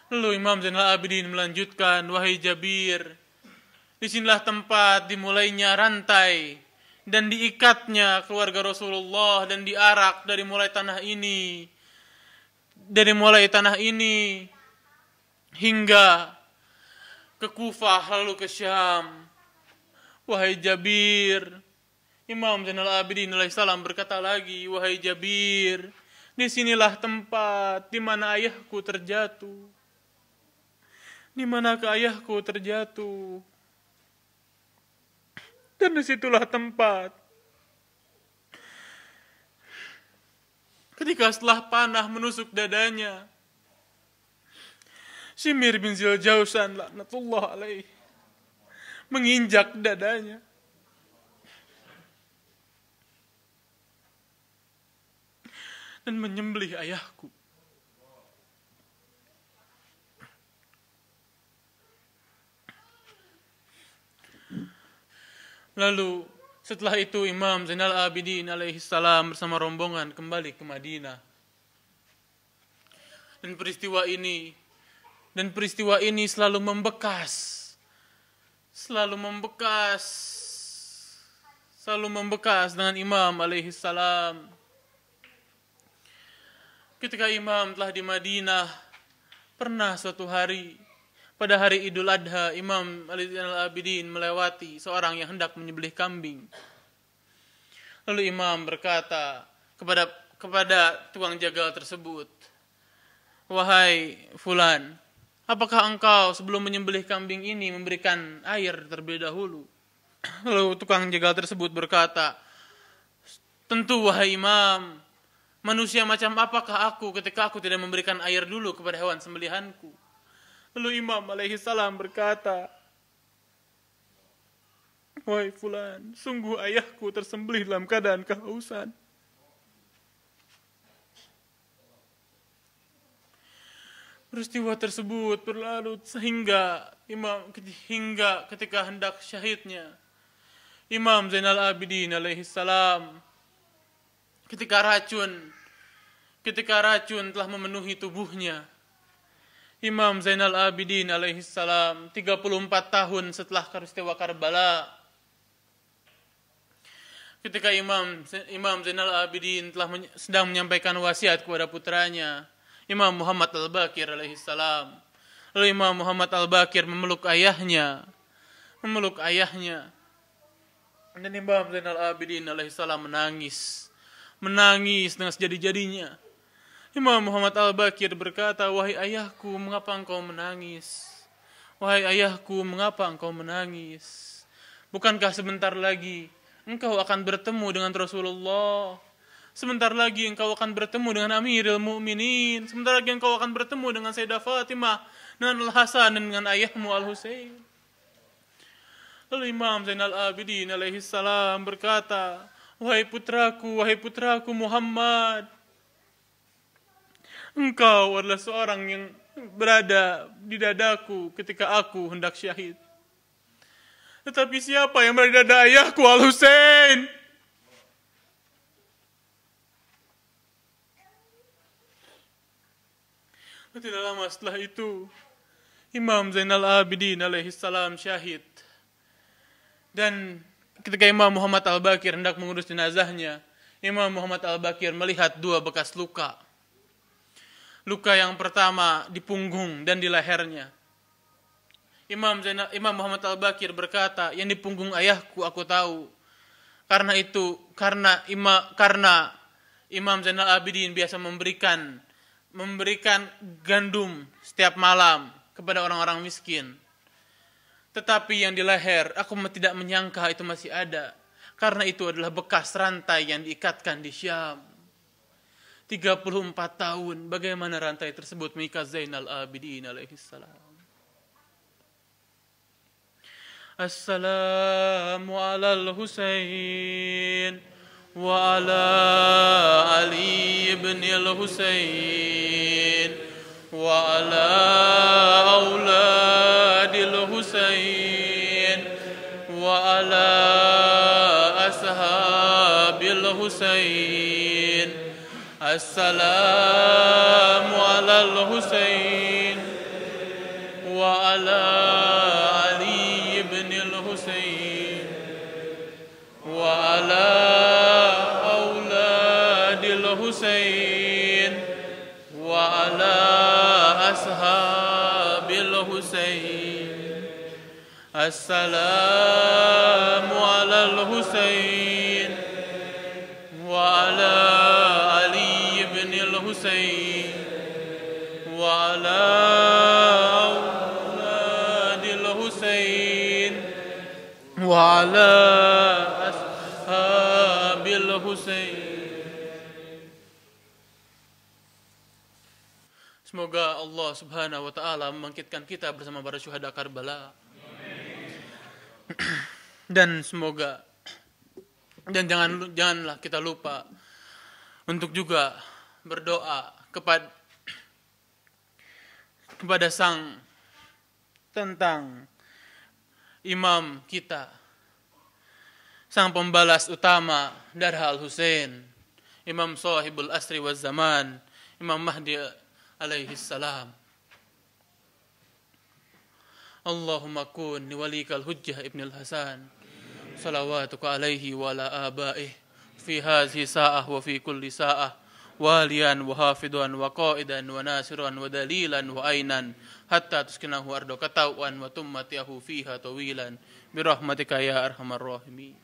Lalu Imam Zainal Abidin melanjutkan, wahai Jabir, disinilah tempat dimulainya rantai dan diikatnya keluarga Rasulullah dan diarak dari mulai tanah ini hingga ke Kufah lalu ke Syam. Wahai Jabir, Imam Zainal Abidin alaihissalam berkata lagi, wahai Jabir, disinilah tempat di mana ayahku terjatuh. Di manakah ayahku terjatuh? Dan disitulah tempat ketika setelah panah menusuk dadanya, Shimir bin Ziljausan laknatullah alaih menginjak dadanya. Dan menyembelih ayahku. Lalu setelah itu Imam Zainal Abidin alaihissalam bersama rombongan kembali ke Madinah. Dan peristiwa ini selalu membekas dengan Imam alaihissalam. Ketika Imam telah di Madinah, pernah suatu hari pada hari Idul Adha, Imam Ali Zainal Abidin melewati seorang yang hendak menyembelih kambing. Lalu Imam berkata kepada tukang jagal tersebut, wahai Fulan, apakah engkau sebelum menyembelih kambing ini memberikan air terlebih dahulu? Lalu tukang jagal tersebut berkata, tentu wahai Imam, manusia macam apakah aku ketika aku tidak memberikan air dulu kepada hewan sembelihanku? Lalu Imam alaihissalam berkata, wahai Fulan, sungguh ayahku tersembelih dalam keadaan kehausan. Peristiwa tersebut berlalu hingga ketika hendak syahidnya Imam Zainal Abidin alaihissalam, ketika racun telah memenuhi tubuhnya, Imam Zainal Abidin alaihissalam 34 tahun setelah peristiwa Karbala, ketika Imam Zainal Abidin sedang menyampaikan wasiat kepada putranya Imam Muhammad Al-Baqir alaihissalam. Lalu Imam Muhammad Al-Baqir memeluk ayahnya. Dan Imam Zainal Abidin alaihissalam menangis dengan sejadi-jadinya. Imam Muhammad Al-Baqir berkata, wahai ayahku, mengapa engkau menangis? Wahai ayahku, mengapa engkau menangis? Bukankah sebentar lagi engkau akan bertemu dengan Rasulullah? Sebentar lagi engkau akan bertemu dengan Amirul Mukminin. Sebentar lagi engkau akan bertemu dengan Sayyidah Fatimah, dengan Al-Hasan, dan dengan ayahmu Al-Husain. Lalu Imam Zainal Abidin alaihissalam berkata, wahai putraku Muhammad, engkau adalah seorang yang berada di dadaku ketika aku hendak syahid. Tetapi siapa yang berada di dada ayahku Al-Husain? Tidak lama setelah itu, Imam Zainal Abidin alaihissalam syahid. Dan ketika Imam Muhammad Al-Baqir hendak mengurus jenazahnya, Imam Muhammad Al-Baqir melihat 2 bekas luka. Luka yang pertama di punggung dan di lehernya. Imam Muhammad Al-Baqir berkata, yang di punggung ayahku aku tahu. Karena Imam Zainal Abidin biasa memberikan memberikan gandum setiap malam kepada orang-orang miskin. Tetapi yang di leher, aku tidak menyangka itu masih ada. Karena itu adalah bekas rantai yang diikatkan di Syam. 34 tahun, bagaimana rantai tersebut mengikat Zainal Abidin alaihissalam. Assalamu ala al-Husain wa ala Ali ibn al-Husain wa ala auladil Husain wa ala ashabil Husain. Assalamu ala al-Husain wa ala وعلى أولاد الحسين وعلى أصحاب الحسين. السلام على الحسين وعلى علي بن الحسين وعلى أولاد الحسين وعلى Semoga Allah Subhanahu wa taala membangkitkan kita bersama para syuhada Karbala. Dan semoga janganlah kita lupa untuk juga berdoa kepada sang tentang imam kita, sang pembalas utama darah Al-Husain, Imam Sahibul Asri wal Zaman, Imam Mahdi alaihi salam. Allahumma kun walikal hujjah ibn al-Hasan salawatuka alaihi wa ala abaih fi hadhihi sa'ah wa fi kulli sa'ah waliyan wa hafidan wa qa'idan wa nasiran wa dalilan wa ainan hatta tuskinahu ardaka tau'an wa tummatiyahu fiha tawilan birahmatika ya arhamar rahimin.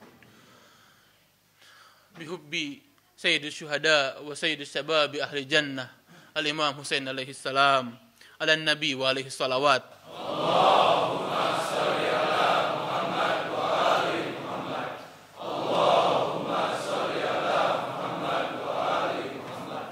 Bihubbi sayyidus syuhada wa sayyidus syababi ahli jannah Al-Imam Husain alaihi salam ala nabi wa alaihi salawat. Allahumma salli ala Muhammad wa ali Muhammad. Allahumma salli ala Muhammad wa ali Muhammad.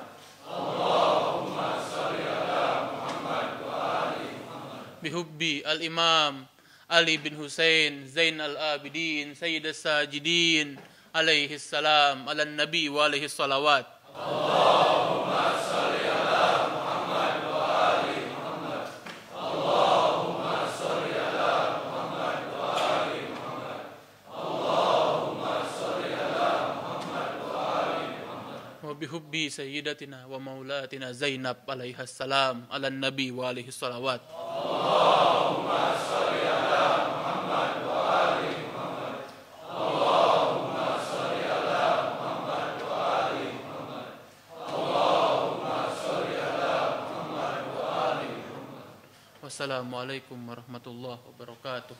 Allahumma salli ala Muhammad wa ali Muhammad. Bihubbi al-Imam Ali bin Husain Zain al-Abidin Sayyid as-Sajidin alaihi salam ala nabi wa alaihi salawat. Allahumma salli ala Muhammad wa ali Muhammad. Allahumma salli ala Muhammad wa ali Muhammad. Allahumma salli ala Muhammad wa ali Muhammad. Wa bihubbi sayyidatina wa maulatina Zainab alaiha salam ala nabi wa alaihi salawat. Allahumma salli ala Muhammad wa ali Muhammad. Allahumma salli ala Muhammad wa ali Muhammad. Allahumma salli ala Muhammad wa ali Muhammad. Wassalamualaikum warahmatullahi wabarakatuh.